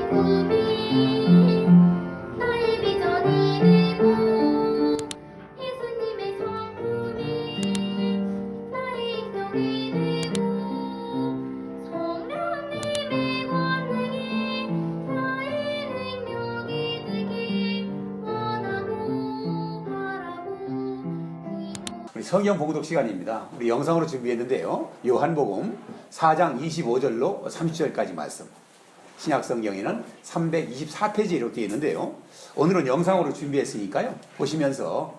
나의 비전이 되고 예수님의 성품이 나의 인격이 되고 성령님의 권능이 나의 능력이 되길 원하고 바라고 우리 성경 봉독 시간입니다. 우리 영상으로 준비했는데요. 요한복음 4장 25절로 30절까지 말씀. 신약 성경에는 324페이지에 이렇게 되어 있는데요. 오늘은 영상으로 준비했으니까요. 보시면서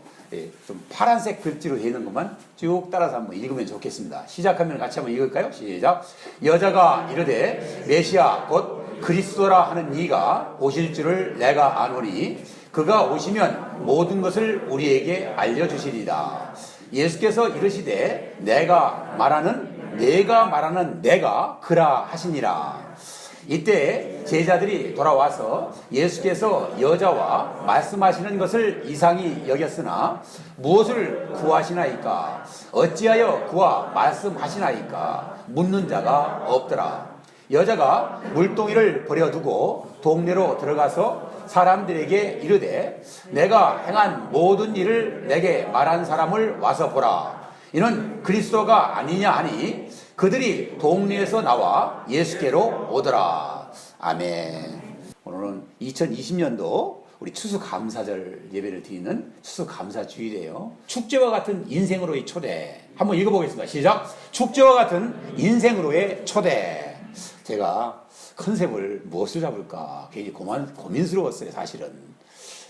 좀 파란색 글씨로 되어 있는 것만 쭉 따라서 한번 읽으면 좋겠습니다. 시작하면 같이 한번 읽을까요? 시작. 여자가 이르되 메시아 곧 그리스도라 하는 이가 오실 줄을 내가 아노니 그가 오시면 모든 것을 우리에게 알려주시리라. 예수께서 이르시되 내가 말하는 내가 그라 하시니라. 이때 제자들이 돌아와서 예수께서 여자와 말씀하시는 것을 이상히 여겼으나 무엇을 구하시나이까? 어찌하여 그와 말씀하시나이까? 묻는 자가 없더라. 여자가 물동이를 버려두고 동네로 들어가서 사람들에게 이르되 내가 행한 모든 일을 내게 말한 사람을 와서 보라. 이는 그리스도가 아니냐 하니 그들이 동네에서 나와 예수께로 오더라. 아멘. 오늘은 2020년도 우리 추수감사절 예배를 드리는 추수감사주일이에요. 축제와 같은 인생으로의 초대. 한번 읽어보겠습니다. 시작. 축제와 같은 인생으로의 초대. 제가 컨셉을 무엇을 잡을까 굉장히 고민스러웠어요. 사실은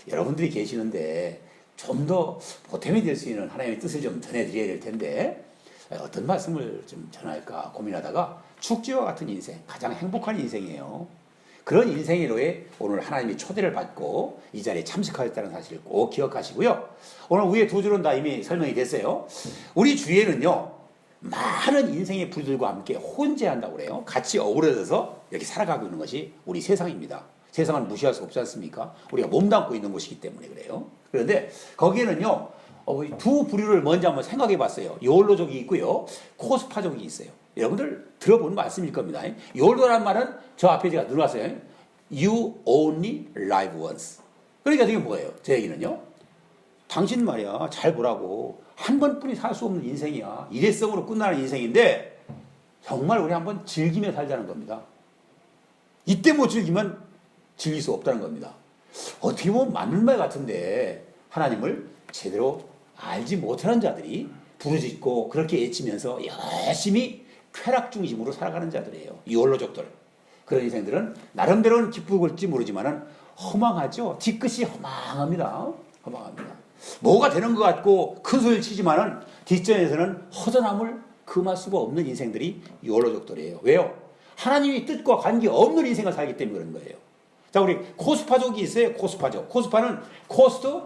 여러분들이 계시는데 좀 더 보탬이 될 수 있는 하나님의 뜻을 좀 전해드려야 될 텐데 어떤 말씀을 좀 전할까 고민하다가 축제와 같은 인생, 가장 행복한 인생이에요. 그런 인생으로의 오늘 하나님의 초대를 받고 이 자리에 참석하였다는 사실을 꼭 기억하시고요. 오늘 위에 두 줄은 다 이미 설명이 됐어요. 우리 주위에는요, 많은 인생의 부류들과 함께 혼재한다고 그래요. 같이 어우러져서 이렇게 살아가고 있는 것이 우리 세상입니다. 세상은 무시할 수 없지 않습니까? 우리가 몸담고 있는 곳이기 때문에 그래요. 그런데 거기에는요, 두 부류를 먼저 한번 생각해 봤어요. 요올로족이 있고요, 코스파족이 있어요. 여러분들 들어본 말씀일 겁니다. 요올로란 말은 저 앞에 제가 눌렀어요. You only live once. 그러니까 이게 뭐예요? 제 얘기는요, 당신 말이야, 잘 보라고. 한 번뿐이 살 수 없는 인생이야. 일회성으로 끝나는 인생인데 정말 우리 한번 즐기며 살자는 겁니다. 이때 못 즐기면 즐길 수 없다는 겁니다. 어떻게 보면 맞는 말 같은데 하나님을 제대로 알지 못하는 자들이 부르짖고 그렇게 애치면서 열심히 쾌락 중심으로 살아가는 자들이에요. 이원로족들. 그런 인생들은 나름대로는 기쁘을지 모르지만은 허망하죠. 뒤끝이 허망합니다. 허망합니다. 뭐가 되는 것 같고 큰 소리를 치지만은 뒷전에서는 허전함을 금할 수가 없는 인생들이 이원로족들이에요. 왜요? 하나님의 뜻과 관계없는 인생을 살기 때문에 그런 거예요. 자, 우리 코스파족이 있어요. 코스파족. 코스파는 코스트,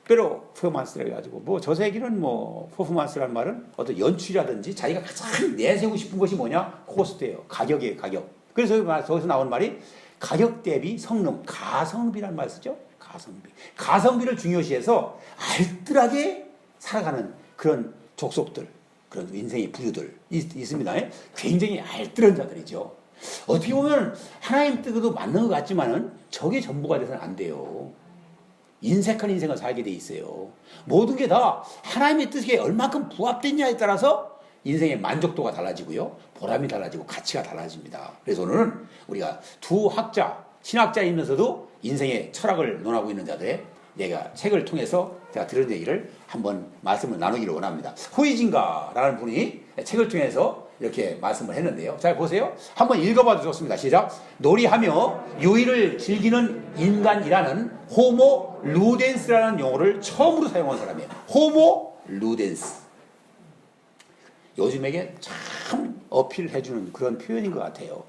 페로포먼스라고 해가지고, 저 세기는 퍼포먼스라는 말은 어떤 연출이라든지 자기가 가장 내세우고 싶은 것이 뭐냐? 코스트예요. 가격이에요, 가격. 그래서 저기서 나오는 말이 가격 대비 성능, 가성비라는 말 쓰죠? 가성비. 가성비를 중요시해서 알뜰하게 살아가는 그런 족속들, 그런 인생의 부류들 있습니다. 굉장히 알뜰한 자들이죠. 어떻게 보면 하나님 뜻에도 맞는 것 같지만은 저게 전부가 돼서는 안 돼요. 인색한 인생을 살게 돼 있어요. 모든 게 다 하나님의 뜻에 얼마큼 부합됐냐에 따라서 인생의 만족도가 달라지고요, 보람이 달라지고 가치가 달라집니다. 그래서 오늘은 우리가 두 학자, 신학자이면서도 인생의 철학을 논하고 있는 자들의 내가 책을 통해서 제가 들은 얘기를 한번 말씀을 나누기를 원합니다. 후이진가라는 분이 책을 통해서 이렇게 말씀을 했는데요. 잘 보세요. 한번 읽어봐도 좋습니다. 시작. 놀이하며 유의를 즐기는 인간이라는 호모 루덴스라는 용어를 처음으로 사용한 사람이에요. 호모 루덴스. 요즘에게 참 어필해주는 그런 표현인 것 같아요.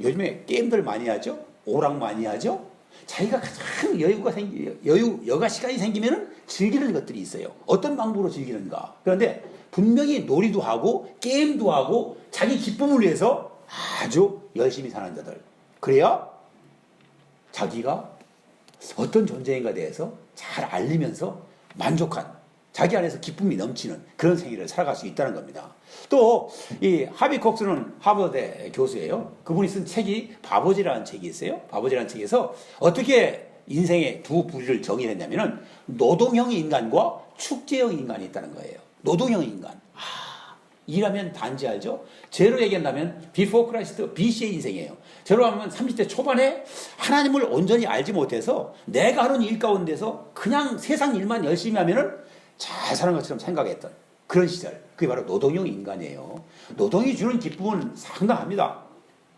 요즘에 게임들 많이 하죠? 오락 많이 하죠? 자기가 가장 여가 시간이 생기면 즐기는 것들이 있어요. 어떤 방법으로 즐기는가? 그런데 분명히 놀이도 하고 게임도 하고 자기 기쁨을 위해서 아주 열심히 사는 자들. 그래야 자기가 어떤 존재인가에 대해서 잘 알리면서 만족한 자기 안에서 기쁨이 넘치는 그런 생애를 살아갈 수 있다는 겁니다. 또 이 하비 콕스는 하버드 교수예요. 그분이 쓴 책이 바보지라는 책이 있어요. 바보지라는 책에서 어떻게 인생의 두 부류를 정의했냐면은 노동형 인간과 축제형 인간이 있다는 거예요. 노동형 인간. 일하면 단지 알죠? 제로 얘기한다면 비포 크라이스트 BC의 인생이에요. 제로 하면 30대 초반에 하나님을 온전히 알지 못해서 내가 하는 일 가운데서 그냥 세상 일만 열심히 하면은 잘 사는 것처럼 생각했던 그런 시절. 그게 바로 노동형 인간이에요. 노동이 주는 기쁨은 상당합니다.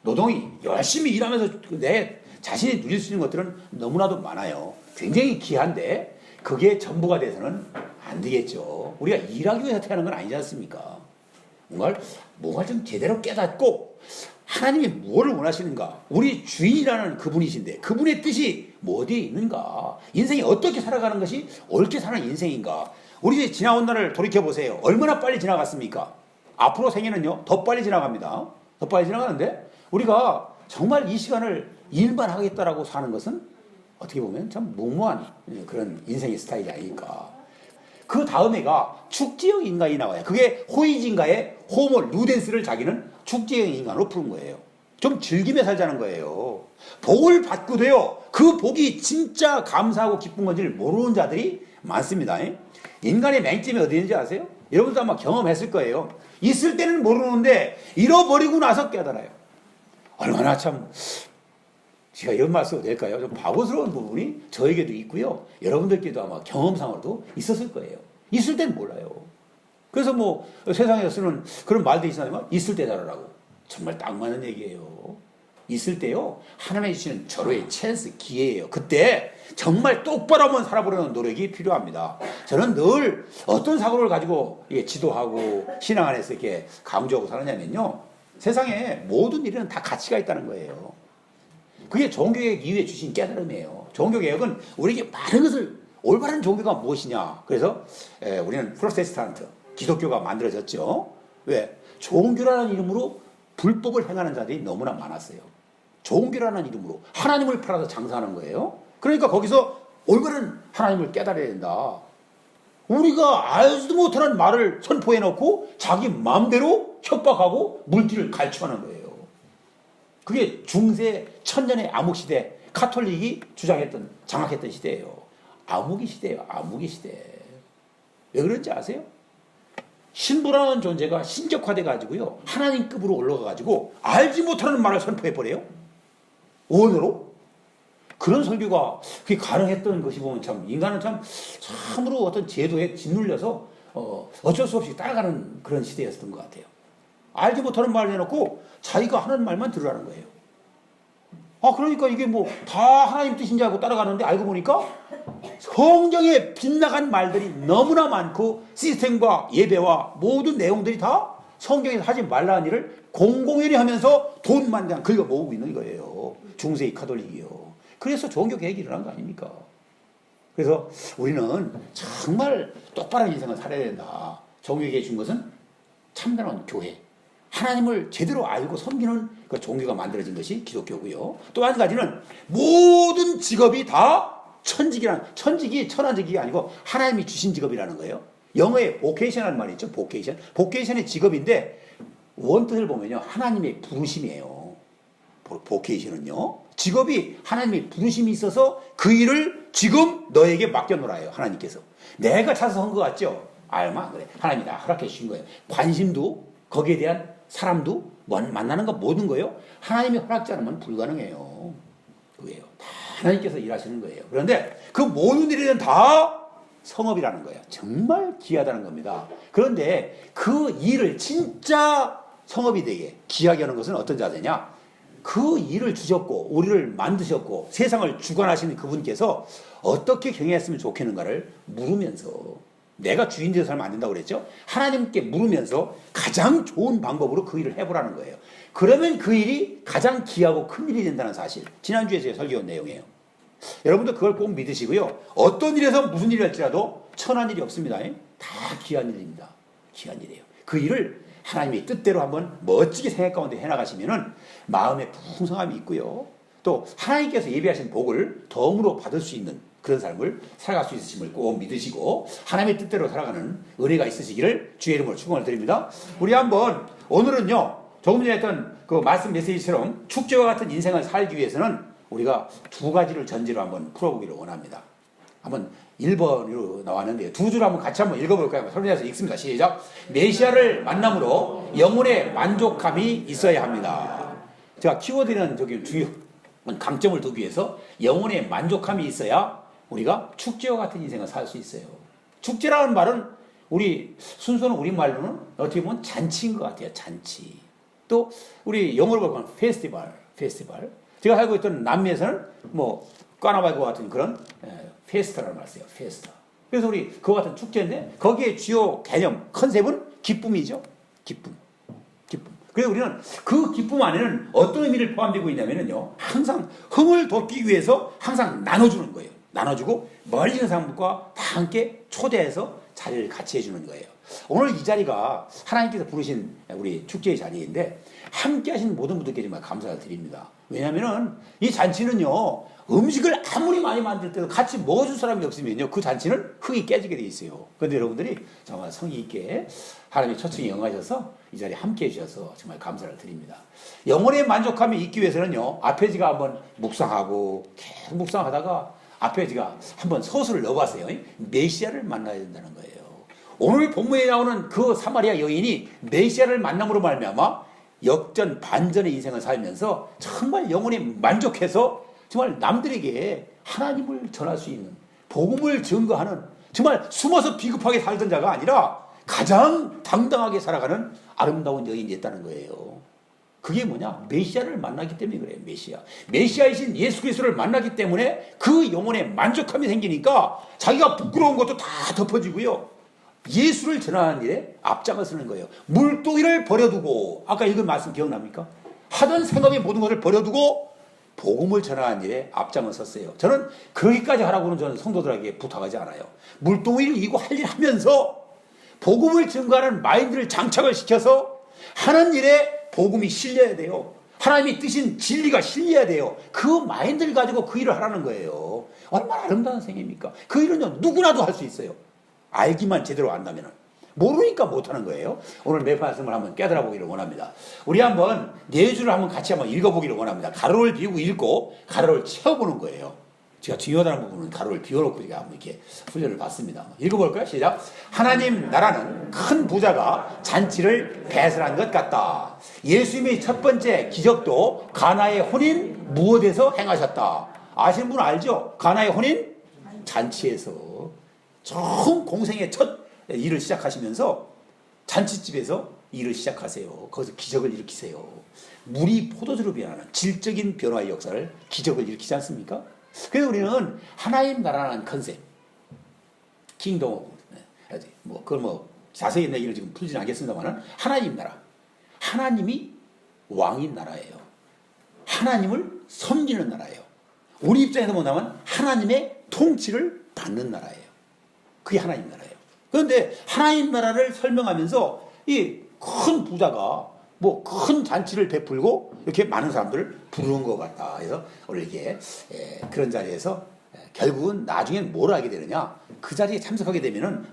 노동이 열심히 일하면서 내 자신이 누릴 수 있는 것들은 너무나도 많아요. 굉장히 귀한데 그게 전부가 돼서는 안 되겠죠. 우리가 일하기 위해서 태어난 건 아니지 않습니까? 뭔가 좀 제대로 깨닫고 하나님이 무엇을 원하시는가, 우리 주인이라는 그분이신데 그분의 뜻이 뭐 어디에 있는가, 인생이 어떻게 살아가는 것이 옳게 사는 인생인가. 우리 지나온 날을 돌이켜보세요. 얼마나 빨리 지나갔습니까? 앞으로 생애는요 더 빨리 지나갑니다. 더 빨리 지나가는데 우리가 정말 이 시간을 일만 하겠다라고 사는 것은 어떻게 보면 참 무모한 그런 인생의 스타일이 아닐까. 그 다음에가 축제형 인간이 나와요. 그게 호이진가의 호모 루덴스를 자기는 축제형 인간으로 푸는 거예요. 좀 즐기며 살자는 거예요. 복을 받고 돼요. 그 복이 진짜 감사하고 기쁜 건지를 모르는 자들이 많습니다. 인간의 맹점이 어디 있는지 아세요? 여러분도 아마 경험했을 거예요. 있을 때는 모르는데 잃어버리고 나서 깨달아요. 얼마나 참 제가 이런 말씀도 될까요? 좀 바보스러운 부분이 저에게도 있고요. 여러분들께도 아마 경험상으로도 있었을 거예요. 있을 땐 몰라요. 그래서 뭐 세상에서 쓰는 그런 말도 있지만 있을 때 잘하라고. 정말 딱 맞는 얘기예요. 있을 때요. 하나님이 주시는 절호의 찬스, 기회예요. 그때 정말 똑바로 한번 살아보려는 노력이 필요합니다. 저는 늘 어떤 사고를 가지고 지도하고 신앙 안에서 이렇게 강조하고 사느냐면요. 세상에 모든 일에는 다 가치가 있다는 거예요. 그게 종교개혁 이후에 주신 깨달음이에요. 종교개혁은 우리에게 많은 것을, 올바른 종교가 무엇이냐. 그래서 우리는 프로테스탄트, 기독교가 만들어졌죠. 왜? 종교라는 이름으로 불법을 행하는 자들이 너무나 많았어요. 종교라는 이름으로 하나님을 팔아서 장사하는 거예요. 그러니까 거기서 올바른 하나님을 깨달아야 된다. 우리가 알지도 못하는 말을 선포해놓고 자기 마음대로 협박하고 물질을 갈취하는 거예요. 그게 중세 천년의 암흑시대, 카톨릭이 주장했던, 장악했던 시대예요. 암흑의 시대예요. 암흑의 시대. 왜 그런지 아세요? 신부라는 존재가 신격화돼 가지고요, 하나님급으로 올라가 가지고 알지 못하는 말을 선포해 버려요. 원어로. 그런 설교가 그게 가능했던 것이 보면 참 인간은 참으로 어떤 제도에 짓눌려서 어쩔 수 없이 따라가는 그런 시대였던 것 같아요. 알지 못하는 말을 해놓고 자기가 하는 말만 들으라는 거예요. 그러니까 이게 뭐 다 하나님 뜻인지 알고 따라가는데 알고 보니까 성경에 빗나간 말들이 너무나 많고 시스템과 예배와 모든 내용들이 다 성경에서 하지 말라는 일을 공공연히 하면서 돈만 그냥 긁어 모으고 있는 거예요. 중세의 카톨릭이요. 그래서 종교개혁이 일어난 거 아닙니까? 그래서 우리는 정말 똑바른 인생을 살아야 된다. 종교개혁이 준 것은 참다운 교회. 하나님을 제대로 알고 섬기는 그 종교가 만들어진 것이 기독교고요. 또 한 가지는 모든 직업이 다 천직이 천한 직업이 아니고 하나님이 주신 직업이라는 거예요. 영어에 vocation이라는 말이 있죠. vocation. vocation의 직업인데 원뜻을 보면요, 하나님의 부르심이에요. vocation은요, 직업이 하나님의 부르심이 있어서 그 일을 지금 너에게 맡겨놓으라요. 하나님께서. 내가 찾아서 한 것 같죠? 알마 그래. 하나님이 나 허락해 주신 거예요. 관심도 거기에 대한 사람도 만나는 거 모든 거예요. 하나님이 허락지 않으면 불가능해요. 그게요. 다 하나님께서 일하시는 거예요. 그런데 그 모든 일은 다 성업이라는 거예요. 정말 귀하다는 겁니다. 그런데 그 일을 진짜 성업이 되게 귀하게 하는 것은 어떤 자세냐? 그 일을 주셨고 우리를 만드셨고 세상을 주관하시는 그분께서 어떻게 경영했으면 좋겠는가를 물으면서, 내가 주인 되어서 살면 안 된다고 그랬죠? 하나님께 물으면서 가장 좋은 방법으로 그 일을 해보라는 거예요. 그러면 그 일이 가장 귀하고 큰 일이 된다는 사실. 지난주에 제가 설교한 내용이에요. 여러분도 그걸 꼭 믿으시고요. 어떤 일에서 무슨 일을 할지라도 천한 일이 없습니다. 다 귀한 일입니다. 귀한 일이에요. 그 일을 하나님의 뜻대로 한번 멋지게 생각 가운데 해나가시면은 마음에 풍성함이 있고요. 또 하나님께서 예비하신 복을 덤으로 받을 수 있는 그런 삶을 살아갈 수 있으심을 꼭 믿으시고 하나님의 뜻대로 살아가는 은혜가 있으시기를 주의 이름으로 축원을 드립니다. 우리 한번 오늘은요 조금 전에 했던 그 말씀 메시지처럼 축제와 같은 인생을 살기 위해서는 우리가 두 가지를 전제로 한번 풀어보기를 원합니다. 한번 1번으로 나왔는데 두 줄 한번 같이 한번 읽어볼까요? 설명해서 읽습니다. 시작. 메시아를 만남으로 영혼의 만족함이 있어야 합니다. 제가 키워드는 저기 주요 강점을 두기 위해서 영혼의 만족함이 있어야 우리가 축제와 같은 인생을 살 수 있어요. 축제라는 말은 우리 순수는 우리말로는 어떻게 보면 잔치인 것 같아요. 잔치. 또 우리 영어로 보면 페스티벌. 제가 살고 있던 남미에서는 뭐 까나발과 같은 그런 페스타라는 말 써요. 페스타. 그래서 우리 그와 같은 축제인데 거기에 주요 개념 컨셉은 기쁨이죠. 기쁨. 그래서 우리는 그 기쁨 안에는 어떤 의미를 포함되고 있냐면요. 항상 흥을 돋기 위해서 항상 나눠주는 거예요. 나눠주고 멀리 있는 사람들과 다 함께 초대해서 자리를 같이 해주는 거예요. 오늘 이 자리가 하나님께서 부르신 우리 축제의 자리인데 함께 하신 모든 분들께 정말 감사를 드립니다. 왜냐하면 이 잔치는요. 음식을 아무리 많이 만들 때도 같이 먹어줄 사람이 없으면요. 그 잔치는 흥이 깨지게 돼 있어요. 그런데 여러분들이 정말 성의 있게 하나님의 초청에 응하셔서 이 자리에 함께 해주셔서 정말 감사를 드립니다. 영혼의 만족함이 있기 위해서는요. 앞에 제가 한번 묵상하고 계속 묵상하다가 앞에 제가 한번 서술을 넣어봤어요. 메시아를 만나야 된다는 거예요. 오늘 본문에 나오는 그 사마리아 여인이 메시아를 만남으로 말미암아 역전 반전의 인생을 살면서 정말 영혼이 만족해서 정말 남들에게 하나님을 전할 수 있는 복음을 증거하는 정말 숨어서 비겁하게 살던 자가 아니라 가장 당당하게 살아가는 아름다운 여인이 됐다는 거예요. 그게 뭐냐? 메시아를 만나기 때문에 그래요. 메시아이신 예수 그리스도를 만나기 때문에 그 영혼에 만족함이 생기니까 자기가 부끄러운 것도 다 덮어지고요. 예수를 전하는 일에 앞장을 서는 거예요. 물동이를 버려두고 아까 읽은 말씀 기억납니까? 하던 생업의 모든 것을 버려두고 복음을 전하는 일에 앞장을 섰어요. 저는 그러기까지 하라고는 저는 성도들에게 부탁하지 않아요. 물동이를 이고 할 일 하면서 복음을 증거하는 마인드를 장착을 시켜서 하는 일에 복음이 실려야 돼요. 하나님이 뜻인 진리가 실려야 돼요. 그 마인드를 가지고 그 일을 하라는 거예요. 얼마나 아름다운 생입니까? 그 일은요 누구나도 할 수 있어요. 알기만 제대로 안다면 모르니까 못하는 거예요. 오늘 매 말씀을 한번 깨달아 보기를 원합니다. 우리 한번 네 줄을 한번 같이 한번 읽어보기를 원합니다. 가로를 비우고 읽고 가로를 채워보는 거예요. 제가 중요하다는 부분은 가로를 비워놓고 제가 한번 이렇게 훈련을 받습니다. 읽어볼까요? 시작. 하나님 나라는 큰 부자가 잔치를 배설한 것 같다. 예수님의 첫 번째 기적도 가나의 혼인 무엇에서 행하셨다. 아시는 분 알죠? 가나의 혼인 잔치에서 처음 공생의 첫 일을 시작하시면서 잔치집에서 일을 시작하세요. 거기서 기적을 일으키세요. 물이 포도주로 변하는 질적인 변화의 역사를 기적을 일으키지 않습니까? 그래서 우리는 하나님 나라라는 컨셉, 킹덤, 그걸 자세히 얘기를 지금 풀지는 않겠습니다만 하나님 나라, 하나님이 왕인 나라예요. 하나님을 섬기는 나라예요. 우리 입장에서 보면 하나님의 통치를 받는 나라예요. 그게 하나님 나라예요. 그런데 하나님 나라를 설명하면서 이 큰 부자가 큰 잔치를 베풀고 이렇게 많은 사람들을 부르는 것 같다. 그래서 오늘 이게 그런 자리에서 결국은 나중엔 뭘 하게 되느냐? 그 자리에 참석하게 되면은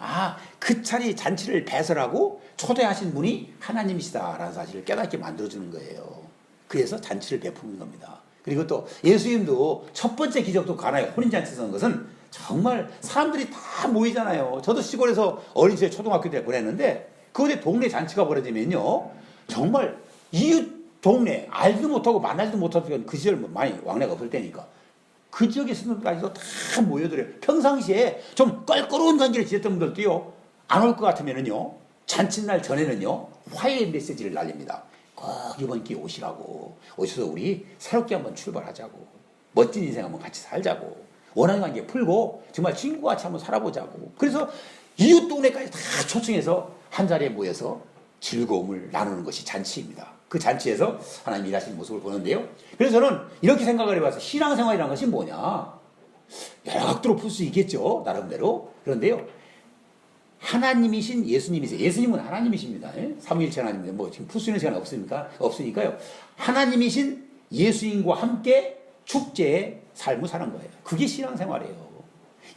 그 자리 잔치를 배설하고 초대하신 분이 하나님이시다라는 사실을 깨닫게 만들어주는 거예요. 그래서 잔치를 베푸는 겁니다. 그리고 또 예수님도 첫 번째 기적도 가나의 혼인잔치 선 것은 정말 사람들이 다 모이잖아요. 저도 시골에서 어린 시절 초등학교 때 보냈는데 그곳에 동네 잔치가 벌어지면요. 정말 이웃 동네 알지도 못하고 만나지도 못하던 그 시절 많이 왕래가 없을 때니까 그 지역에 있는 분들까지도 다 모여들어요. 평상시에 좀 껄끄러운 관계를 지냈던 분들도요. 안 올 것 같으면은요. 잔칫날 전에는요. 화해의 메시지를 날립니다. 꼭 이번 기회에 오시라고. 오셔서 우리 새롭게 한번 출발하자고. 멋진 인생 한번 같이 살자고. 원하는 관계 풀고 정말 친구같이 한번 살아보자고. 그래서 이웃 동네까지 다 초청해서 한 자리에 모여서 즐거움을 나누는 것이 잔치입니다. 그 잔치에서 하나님 일하시는 모습을 보는데요. 그래서 저는 이렇게 생각을 해봐서 신앙생활이라는 것이 뭐냐. 여러 각도로 풀 수 있겠죠. 나름대로. 그런데요. 하나님이신 예수님이세요. 예수님은 하나님이십니다. 삼위일체 하나님인데 지금 풀 수 있는 시간 없으니까요. 하나님이신 예수님과 함께 축제의 삶을 사는 거예요. 그게 신앙생활이에요.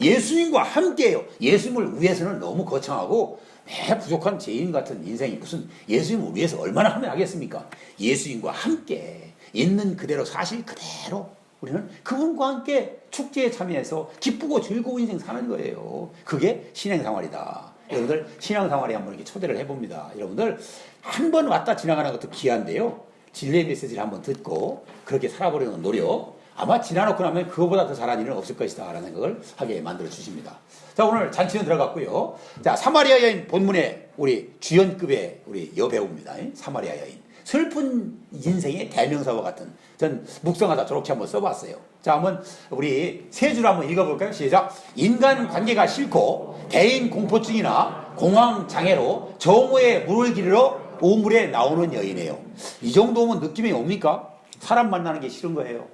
예수님과 함께해요. 예수님을 위해서는 너무 거창하고 매 부족한 죄인 같은 인생이 무슨 예수님을 위해서 얼마나 하면 하겠습니까? 예수님과 함께 있는 그대로 사실 그대로 우리는 그분과 함께 축제에 참여해서 기쁘고 즐거운 인생 사는 거예요. 그게 신앙생활이다. 여러분들 신앙생활에 한번 이렇게 초대를 해봅니다. 여러분들 한 번 왔다 지나가는 것도 귀한데요. 진리의 메시지를 한번 듣고 그렇게 살아보려는 노력, 아마 지나놓고 나면 그거보다 더 잘한 일은 없을 것이다 라는 생각을 하게 만들어 주십니다. 자, 오늘 잔치는 들어갔고요. 자, 사마리아 여인 본문의 우리 주연급의 우리 여배우입니다. 사마리아 여인. 슬픈 인생의 대명사와 같은, 전 묵상하다 저렇게 한번 써봤어요. 자, 한번 우리 세 줄 한번 읽어볼까요? 시작. 인간 관계가 싫고 대인 공포증이나 공황 장애로 정오에 물을 기르러 우물에 나오는 여인이에요. 이 정도면 느낌이 옵니까? 사람 만나는 게 싫은 거예요.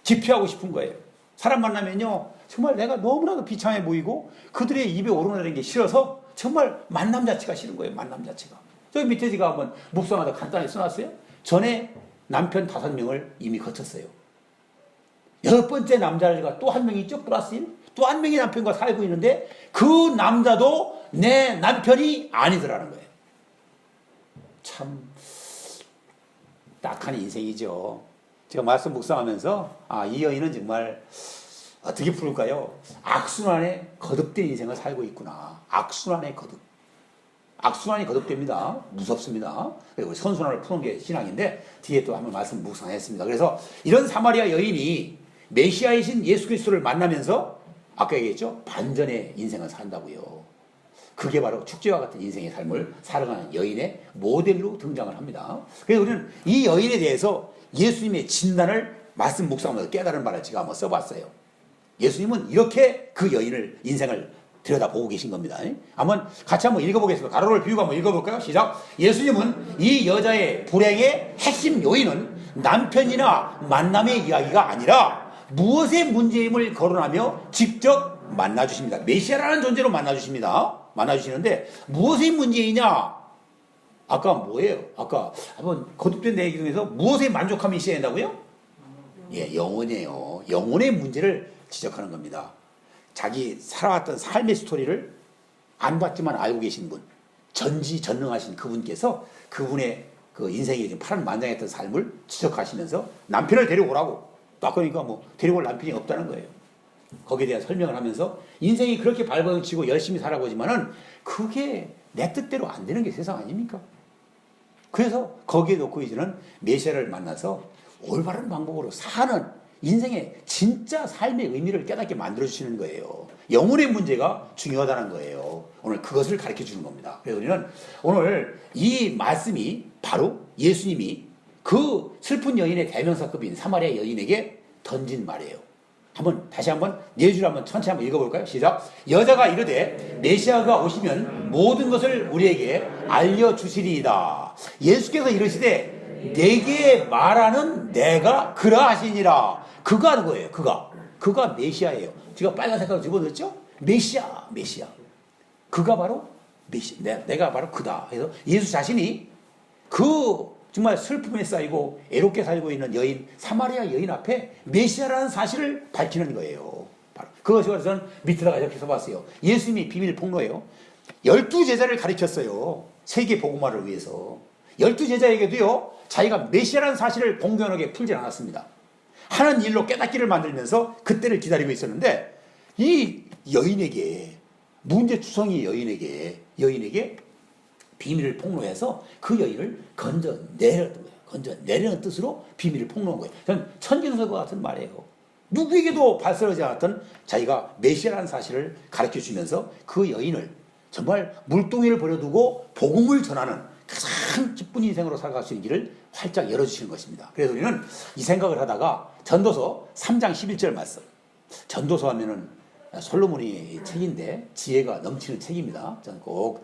기피하고 싶은 거예요. 사람 만나면요, 정말 내가 너무나도 비참해 보이고 그들의 입에 오르내리는 게 싫어서 정말 만남 자체가 싫은 거예요. 만남 자체가. 저기 밑에 제가 한번 묵상하다 간단히 써놨어요. 전에 남편 5명을 이미 거쳤어요. 10번째 남자가 또 한 명이 있죠. 플러스 1. 또 한 명의 남편과 살고 있는데 그 남자도 내 남편이 아니더라는 거예요. 참 딱한 인생이죠. 제가 말씀 묵상하면서 이 여인은 정말 어떻게 부를까요? 악순환에 거듭된 인생을 살고 있구나. 악순환에 거듭. 악순환이 거듭됩니다. 무섭습니다. 그리고 선순환을 푸는 게 신앙인데 뒤에 또 한번 말씀 묵상했습니다. 그래서 이런 사마리아 여인이 메시아이신 예수 그리스도를 만나면서 아까 얘기했죠? 반전의 인생을 산다고요. 그게 바로 축제와 같은 인생의 삶을 살아가는 여인의 모델로 등장을 합니다. 그래서 우리는 이 여인에 대해서 예수님의 진단을 말씀 묵상하면서 깨달은 바를 제가 한번 써봤어요. 예수님은 이렇게 그 여인을 인생을 들여다보고 계신 겁니다. 한번 같이 한번 읽어보겠습니다. 가로를 비우고 한번 읽어볼까요? 시작. 예수님은 이 여자의 불행의 핵심 요인은 남편이나 만남의 이야기가 아니라 무엇의 문제임을 거론하며 직접 만나주십니다. 메시아라는 존재로 만나주십니다. 만나주시는데 무엇의 문제이냐? 아까 뭐예요? 아까 한번 거듭된 내 얘기 중에서 무엇에 만족함이 있어야 된다고요? 예, 영혼이에요. 영혼의 문제를 지적하는 겁니다. 자기 살아왔던 삶의 스토리를 안 봤지만 알고 계신 분, 전지전능하신 그분께서 그분의 그 인생에 지금 파란만장했던 삶을 지적하시면서 남편을 데려오라고. 아까 그러니까 뭐 데리고 올 남편이 없다는 거예요. 거기에 대한 설명을 하면서 인생이 그렇게 발버둥치고 열심히 살아보지만은 그게 내 뜻대로 안 되는 게 세상 아닙니까? 그래서 거기에 놓고 이제는 메시아를 만나서 올바른 방법으로 사는 인생의 진짜 삶의 의미를 깨닫게 만들어주시는 거예요. 영혼의 문제가 중요하다는 거예요. 오늘 그것을 가르쳐 주는 겁니다. 그래서 우리는 오늘 이 말씀이 바로 예수님이 그 슬픈 여인의 대명사급인 사마리아 여인에게 던진 말이에요. 다시 한번 4줄 한번 천천히 한번 읽어볼까요? 시작. 여자가 이르되 메시아가 오시면 모든 것을 우리에게 알려주시리이다. 예수께서 이르시되 내게 말하는 내가 그러하시니라. 그가 누구예요? 그가 메시아예요. 제가 빨간 색깔로 집어넣었죠? 메시아. 그가 바로 메시아. 내가 바로 그다. 그래서 예수 자신이 그 정말 슬픔에 쌓이고 애롭게 살고 있는 여인, 사마리아 여인 앞에 메시아라는 사실을 밝히는 거예요. 바로 그것을 저는 밑에다가 이렇게 써봤어요. 예수님이 비밀 폭로예요. 12제자를 가르쳤어요. 세계 복음화를 위해서. 12제자에게도요, 자기가 메시아라는 사실을 공견하게 풀지 않았습니다. 하는 일로 깨닫기를 만들면서 그때를 기다리고 있었는데, 이 여인에게, 문제투성이 여인에게 비밀을 폭로해서 그 여인을 건져내려는 뜻으로 비밀을 폭로한 거예요. 저는 천진서과 같은 말이에요. 누구에게도 발설하지 않았던 자기가 메시아라는 사실을 가르쳐 주면서 그 여인을 정말 물동이를 버려두고 복음을 전하는 가장 기쁜 인생으로 살아갈 수 있는 길을 활짝 열어주시는 것입니다. 그래서 우리는 이 생각을 하다가 전도서 3장 11절 말씀. 전도서 하면은 솔로몬의 책인데 지혜가 넘치는 책입니다. 저는 꼭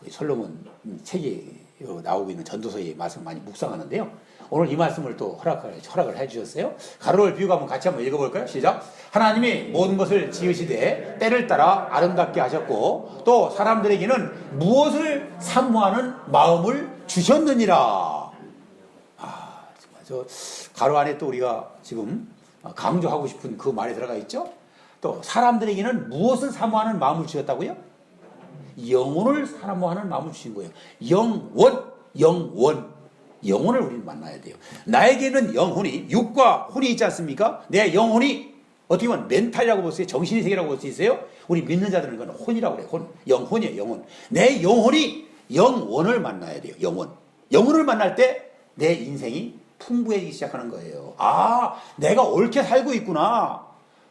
솔로몬 책이 나오고 있는 전도서의 말씀을 많이 묵상하는데요. 오늘 이 말씀을 또 허락을 해주셨어요. 가로를 비우고 한번 같이 한번 읽어볼까요? 시작. 하나님이 모든 것을 지으시되 때를 따라 아름답게 하셨고 또 사람들에게는 무엇을 사모하는 마음을 주셨느니라. 정말 저 가로 안에 또 우리가 지금 강조하고 싶은 그 말이 들어가 있죠. 또 사람들에게는 무엇을 사모하는 마음을 주셨다고요? 영혼을 사모하는 마음을 주신 거예요. 영혼을 우리는 만나야 돼요. 나에게는 영혼이, 육과 혼이 있지 않습니까? 내 영혼이 어떻게 보면 멘탈이라고 볼 수 있어요. 정신의 세계라고 볼 수 있어요. 우리 믿는 자들은 그건 혼이라고 그래요. 영혼이에요. 영혼. 내 영혼이 영원을 만나야 돼요. 영혼을 만날 때 내 인생이 풍부해지기 시작하는 거예요. 아, 내가 옳게 살고 있구나.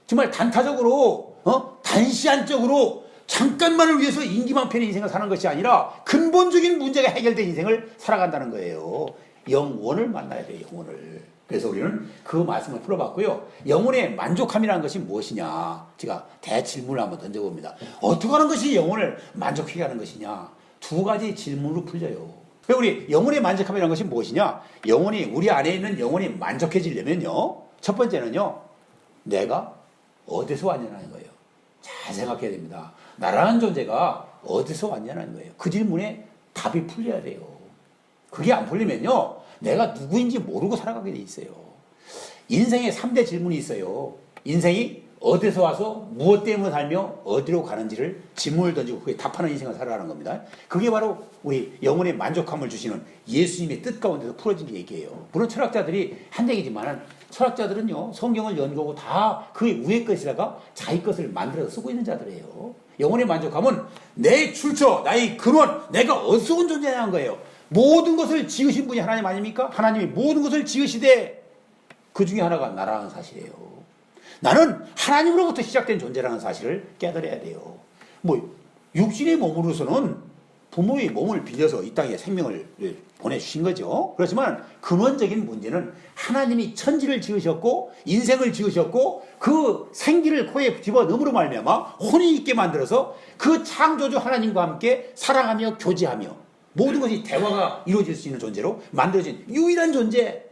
정말 단타적으로, 단시간적으로 잠깐만을 위해서 인기만편의 인생을 사는 것이 아니라 근본적인 문제가 해결된 인생을 살아간다는 거예요. 영혼을 만나야 돼요. 영혼을. 그래서 우리는 그 말씀을 풀어봤고요. 영혼의 만족함이라는 것이 무엇이냐. 제가 대질문을 한번 던져봅니다. 어떻게 하는 것이 영혼을 만족하게 하는 것이냐. 두 가지 질문으로 풀려요. 우리 영혼의 만족함이라는 것이 무엇이냐. 우리 안에 있는 영혼이 만족해지려면요. 첫 번째는요. 내가 어디서 왔냐는 거예요. 잘 생각해야 됩니다. 나라는 존재가 어디서 왔냐는 거예요. 그 질문에 답이 풀려야 돼요. 그게 안 풀리면요. 내가 누구인지 모르고 살아가게 돼 있어요. 인생에 3대 질문이 있어요. 인생이 어디서 와서 무엇 때문에 살며 어디로 가는지를 질문을 던지고 그게 답하는 인생을 살아가는 겁니다. 그게 바로 우리 영혼의 만족함을 주시는 예수님의 뜻 가운데서 풀어진 얘기예요. 물론 철학자들이 한 얘기지만 철학자들은요. 성경을 연구하고 다 그 위의 것이다가 자기 것을 만들어서 쓰고 있는 자들이에요. 영혼의 만족함은 내 출처, 나의 근원, 내가 어디서 온 존재냐는 거예요. 모든 것을 지으신 분이 하나님 아닙니까? 하나님이 모든 것을 지으시되 그 중에 하나가 나라는 사실이에요. 나는 하나님으로부터 시작된 존재라는 사실을 깨달아야 돼요. 육신의 몸으로서는 부모의 몸을 빌려서 이 땅에 생명을 보내주신 거죠. 그렇지만 근원적인 문제는 하나님이 천지를 지으셨고 인생을 지으셨고 그 생기를 코에 집어넣음으로 말미암아 혼이 있게 만들어서 그 창조주 하나님과 함께 사랑하며 교제하며 모든 것이 대화가 이루어질 수 있는 존재로 만들어진 유일한 존재.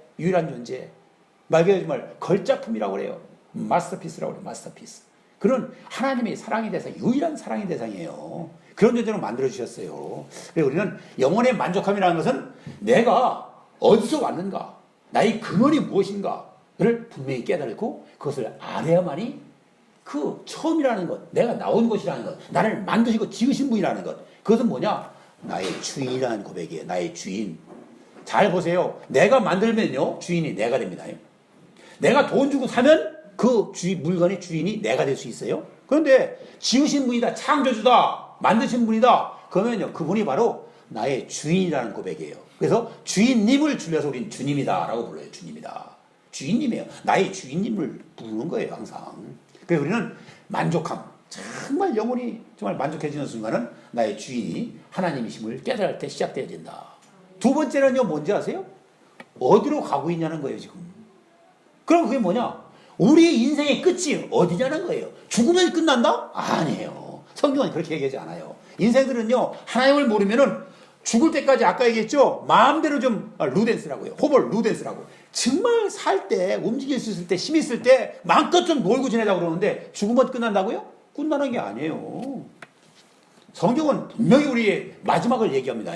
말 그대로 정말 걸작품이라고 그래요. 마스터피스라고 그래요. 마스터피스. 그런 하나님의 사랑의 대상, 유일한 사랑의 대상이에요. 그런 존재로 만들어주셨어요. 그래서 우리는 영혼의 만족함이라는 것은 내가 어디서 왔는가, 나의 근원이 무엇인가를 분명히 깨달고 그것을 알아야만이 그 처음이라는 것, 내가 나온 것이라는 것, 나를 만드시고 지으신 분이라는 것, 그것은 뭐냐? 나의 주인이라는 고백이에요. 나의 주인. 잘 보세요. 내가 만들면요, 주인이 내가 됩니다. 내가 돈 주고 사면 그 물건의 주인이 내가 될 수 있어요. 그런데 지으신 분이다, 창조주다, 만드신 분이다, 그러면요, 그분이 바로 나의 주인이라는 고백이에요. 그래서 주인님을 줄여서 우리는 주님이다 라고 불러요. 주인님이에요. 나의 주인님을 부르는 거예요, 항상. 그래서 우리는 만족함, 정말 영혼이 정말 만족해지는 순간은 나의 주인이 하나님이심을 깨달을 때 시작돼야 된다. 두 번째는요, 뭔지 아세요? 어디로 가고 있냐는 거예요, 지금. 그럼 그게 뭐냐? 우리 인생의 끝이 어디냐는 거예요. 죽으면 끝난다? 아니에요. 성경은 그렇게 얘기하지 않아요. 인생들은요, 하나님을 모르면은 죽을 때까지 아까 얘기했죠? 마음대로 좀, 루덴스라고요. 호벌, 루덴스라고. 정말 살 때, 움직일 수 있을 때, 힘 있을 때, 마음껏 좀 놀고 지내자고 그러는데, 죽으면 끝난다고요? 끝나는 게 아니에요. 성경은 분명히 우리의 마지막을 얘기합니다.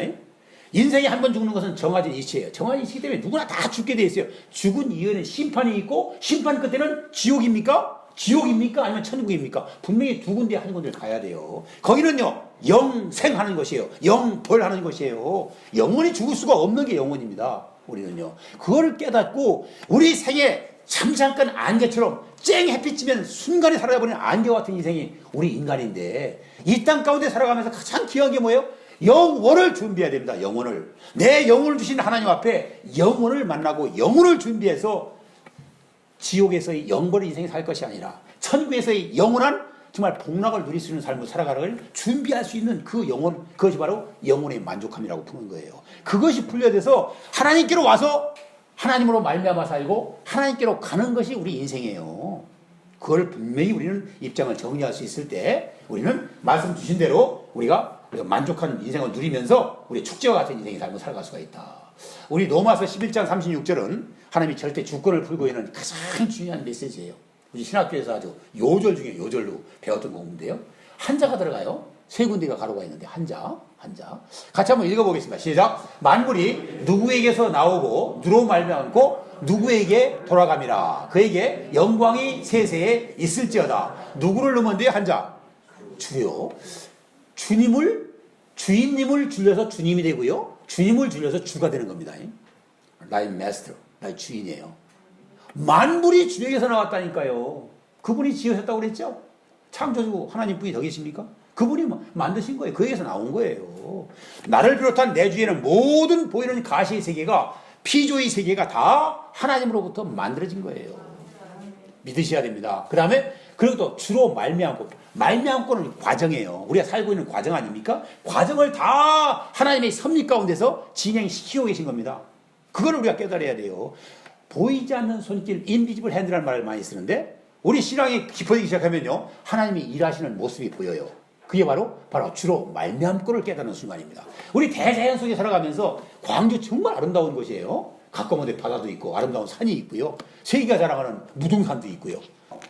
인생이 한 번 죽는 것은 정해진 이치예요. 정해진 이치이기 때문에 누구나 다 죽게 돼 있어요. 죽은 이후에는 심판이 있고 심판 끝에는 지옥입니까? 아니면 천국입니까? 분명히 두 군데 한 군데를 가야 돼요. 거기는요, 영생하는 것이에요. 영벌하는 것이에요. 영원히 죽을 수가 없는 게 영원입니다. 우리는요. 그거를 깨닫고 우리 생에 잠깐 안개처럼 쨍 햇빛 쬐면 순간에 사라져버리는 안개 같은 인생이 우리 인간인데 이 땅 가운데 살아가면서 가장 귀한 게 뭐예요? 영혼을 준비해야 됩니다. 영혼을. 내 영혼을 주신 하나님 앞에 영혼을 만나고 영혼을 준비해서 지옥에서의 영벌의 인생을 살 것이 아니라 천국에서의 영원한 정말 복락을 누릴 수 있는 삶을 살아가를 준비할 수 있는 그 영혼, 그것이 바로 영혼의 만족함이라고 푸는 거예요. 그것이 풀려돼서 하나님께로 와서 하나님으로 말미암아 살고 하나님께로 가는 것이 우리 인생이에요. 그걸 분명히 우리는 입장을 정리할 수 있을 때 우리는 말씀 주신 대로 우리가 만족한 인생을 누리면서 우리 축제와 같은 인생의 삶을 살아갈 수가 있다. 우리 로마서 11장 36절은 하나님이 절대 주권을 풀고 있는 가장 중요한 메시지예요. 우리 신학교에서 아주 요절 중에 요절로 배웠던 공부인데요. 한자가 들어가요. 세 군데가 가로가 있는데 한자. 같이 한번 읽어보겠습니다. 시작. 만물이 누구에게서 나오고 누로 말미암고 누구에게 돌아감이라. 그에게 영광이 세세에 있을지어다. 누구를 넣으면 돼요? 한자. 주요. 주인님을 줄여서 주님이 되고요. 주님을 줄여서 주가 되는 겁니다. 나의 마스터, 나의 주인이에요. 만물이 주에게서 나왔다니까요. 그분이 지으셨다고 그랬죠? 창조주 하나님뿐이 더 계십니까? 그분이 만드신 거예요. 그에게서 나온 거예요. 나를 비롯한 내 주위에는 모든 보이는 가시의 세계가, 피조의 세계가 다 하나님으로부터 만들어진 거예요. 믿으셔야 됩니다. 그 다음에 그리고 또 주로 말미암고는 과정이에요. 우리가 살고 있는 과정 아닙니까? 과정을 다 하나님의 섭리 가운데서 진행시키고 계신 겁니다. 그걸 우리가 깨달아야 돼요. 보이지 않는 손길, 인비지블 핸드라는 말을 많이 쓰는데 우리 신앙이 깊어지기 시작하면요, 하나님이 일하시는 모습이 보여요. 그게 바로 주로 말미암고를 깨닫는 순간입니다. 우리 대자연 속에 살아가면서 광주 정말 아름다운 곳이에요. 가까운 데 바다도 있고 아름다운 산이 있고요. 세계가 자랑하는 무등산도 있고요.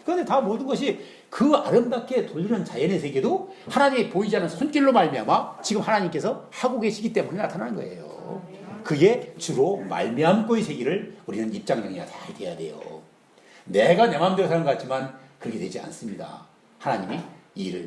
그런데 다 모든 것이 그 아름답게 돌리는 자연의 세계도 하나님이 보이지 않는 손길로 말미암아 지금 하나님께서 하고 계시기 때문에 나타나는 거예요. 그게 주로 말미암고의 세계를 우리는 입장 정리가 잘 돼야 돼요. 내가 내 마음대로 사는 것 같지만 그렇게 되지 않습니다. 하나님이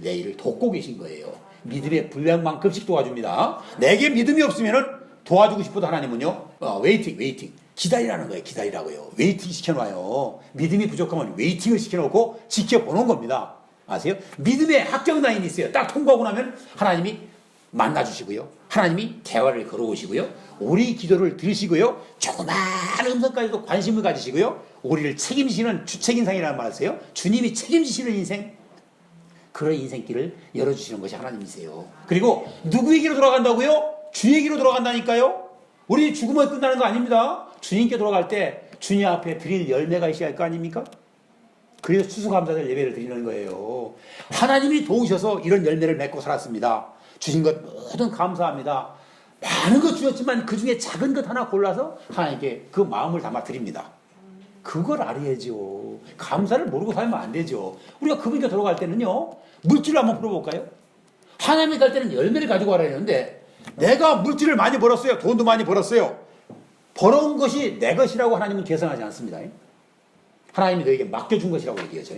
내 일을 돕고 계신 거예요. 믿음의 분량만큼씩 도와줍니다. 내게 믿음이 없으면 도와주고 싶어도 하나님은요, 웨이팅. 기다리라는 거예요. 기다리라고요. 웨이팅 시켜놔요. 믿음이 부족하면 웨이팅을 시켜놓고 지켜보는 겁니다. 아세요? 믿음의 합격 라인이 있어요. 딱 통과하고 나면 하나님이 만나주시고요. 하나님이 대화를 걸어오시고요. 우리 기도를 들으시고요. 조그만 음성까지도 관심을 가지시고요. 우리를 책임지시는 주책인상이라는 말 하세요. 주님이 책임지시는 인생, 그런 인생길을 열어주시는 것이 하나님이세요. 그리고 누구에게로 돌아간다고요? 주에게로 돌아간다니까요. 우리 죽으면 끝나는 거 아닙니다. 주님께 돌아갈 때 주님 앞에 드릴 열매가 있어야 할 거 아닙니까? 그래서 추수감사절 예배를 드리는 거예요. 하나님이 도우셔서 이런 열매를 맺고 살았습니다. 주신 것 모든 감사합니다. 많은 것 주셨지만 그 중에 작은 것 하나 골라서 하나님께 그 마음을 담아 드립니다. 그걸 알아야죠. 감사를 모르고 살면 안 되죠. 우리가 그분께 돌아갈 때는요, 물질을 한번 풀어볼까요? 하나님께 갈 때는 열매를 가지고 가라 했는데, 내가 물질을 많이 벌었어요. 돈도 많이 벌었어요. 벌어온 것이 내 것이라고 하나님은 계산하지 않습니다. 하나님이 너에게 맡겨준 것이라고 얘기하죠.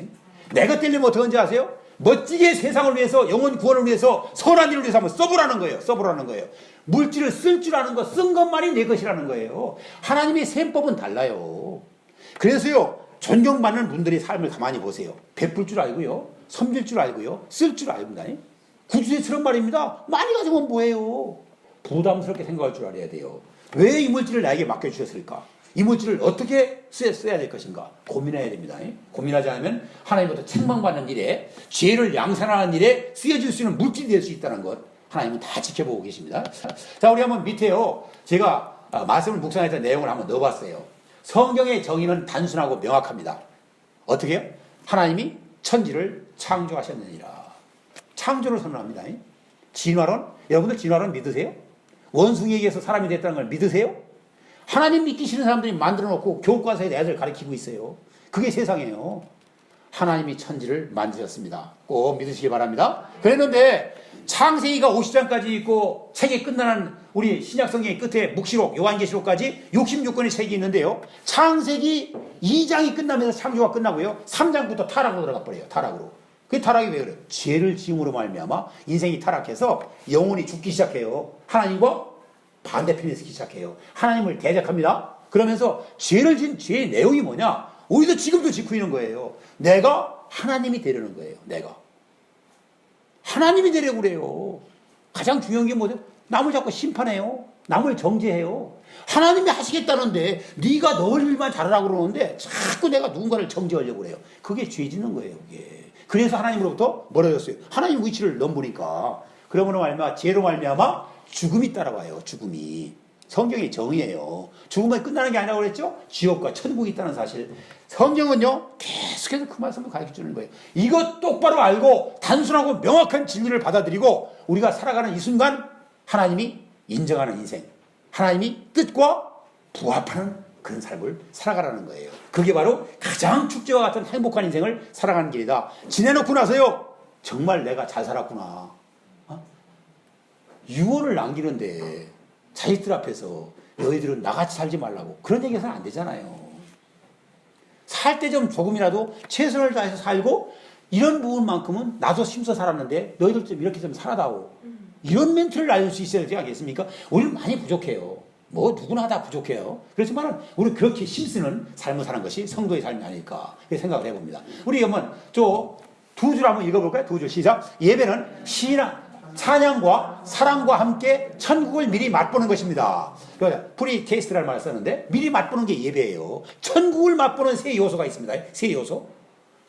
내가 떼려면 어떡한지 아세요? 멋지게 세상을 위해서, 영혼 구원을 위해서, 선한 일을 위해서 한번 써보라는 거예요. 물질을 쓸 줄 아는 것, 쓴 것만이 내 것이라는 거예요. 하나님의 셈법은 달라요. 그래서요, 존경받는 분들의 삶을 가만히 보세요. 베풀 줄 알고요, 섬길 줄 알고요, 쓸 줄 알고요. 구주제처럼 말입니다. 많이 가지면 뭐예요? 부담스럽게 생각할 줄 알아야 돼요. 왜 이 물질을 나에게 맡겨주셨을까? 이 물질을 어떻게 써야 될 것인가? 고민해야 됩니다. 고민하지 않으면 하나님부터 책망받는 일에, 죄를 양산하는 일에 쓰여질 수 있는 물질이 될 수 있다는 것, 하나님은 다 지켜보고 계십니다. 자, 우리 한번 밑에요, 제가 말씀을 묵상했던 내용을 한번 넣어봤어요. 성경의 정의는 단순하고 명확합니다. 어떻게 해요? 하나님이 천지를 창조하셨느니라. 창조를 선언합니다. 진화론? 여러분들 진화론 믿으세요? 원숭이에게서 사람이 됐다는 걸 믿으세요? 하나님 믿기 싫은 사람들이 만들어 놓고 교과서에 애들 가르치고 있어요. 그게 세상이에요. 하나님이 천지를 만드셨습니다. 꼭 믿으시기 바랍니다. 그랬는데 창세기가 50장까지 있고 책이 끝나는 우리 신약성경의 끝에 묵시록, 요한계시록까지 66권의 책이 있는데요. 창세기 2장이 끝나면서 창조가 끝나고요. 3장부터 타락으로 들어가 버려요. 타락으로. 그 타락이 왜 그래요? 죄를 지음으로 말미암아 인생이 타락해서 영혼이 죽기 시작해요. 하나님과 반대편에 서기 시작해요. 하나님을 대적합니다. 그러면서 죄를 지은 죄의 내용이 뭐냐? 우리도 지금도 짓고 있는 거예요. 내가 하나님이 되려는 거예요. 내가 하나님이 되려고 그래요. 가장 중요한 게 뭐죠? 남을 자꾸 심판해요. 남을 정죄해요. 하나님이 하시겠다는데 네가 너 일만 잘하라고 그러는데 자꾸 내가 누군가를 정죄하려고 그래요. 그게 죄 짓는 거예요. 그게. 그래서 하나님으로부터 멀어졌어요. 하나님 위치를 넘보니까. 그러므로 말미암아 죄로 말미암아 죽음이 따라와요. 죽음이. 성경의 정의예요. 죽음은 끝나는 게 아니라고 그랬죠? 지옥과 천국이 있다는 사실. 성경은요, 계속해서 그 말씀을 가르쳐 주는 거예요. 이것 똑바로 알고 단순하고 명확한 진리를 받아들이고 우리가 살아가는 이 순간 하나님이 인정하는 인생, 하나님이 뜻과 부합하는 그런 삶을 살아가라는 거예요. 그게 바로 가장 축제와 같은 행복한 인생을 살아가는 길이다. 지내놓고 나서요, 정말 내가 잘 살았구나. 유언을 남기는데 자식들 앞에서 너희들은 나같이 살지 말라고 그런 얘기 해서는 안 되잖아요. 살 때 좀 조금이라도 최선을 다해서 살고 이런 부분만큼은 나도 힘써 살았는데 너희들 좀 이렇게 좀 살아다오. 이런 멘트를 알릴 수 있어야 되지 않겠습니까? 우리는 많이 부족해요. 뭐 누구나 다 부족해요. 그렇지만 우리 그렇게 힘쓰는 삶을 사는 것이 성도의 삶이 아닐까 생각을 해봅니다. 우리 한번 저 두 줄 한번 읽어볼까요? 두 줄 시작. 예배는 찬양과 사랑과 함께 천국을 미리 맛보는 것입니다. 프리 테이스트라는 말을 썼는데 미리 맛보는 게 예배예요. 천국을 맛보는 세 요소가 있습니다. 세 요소.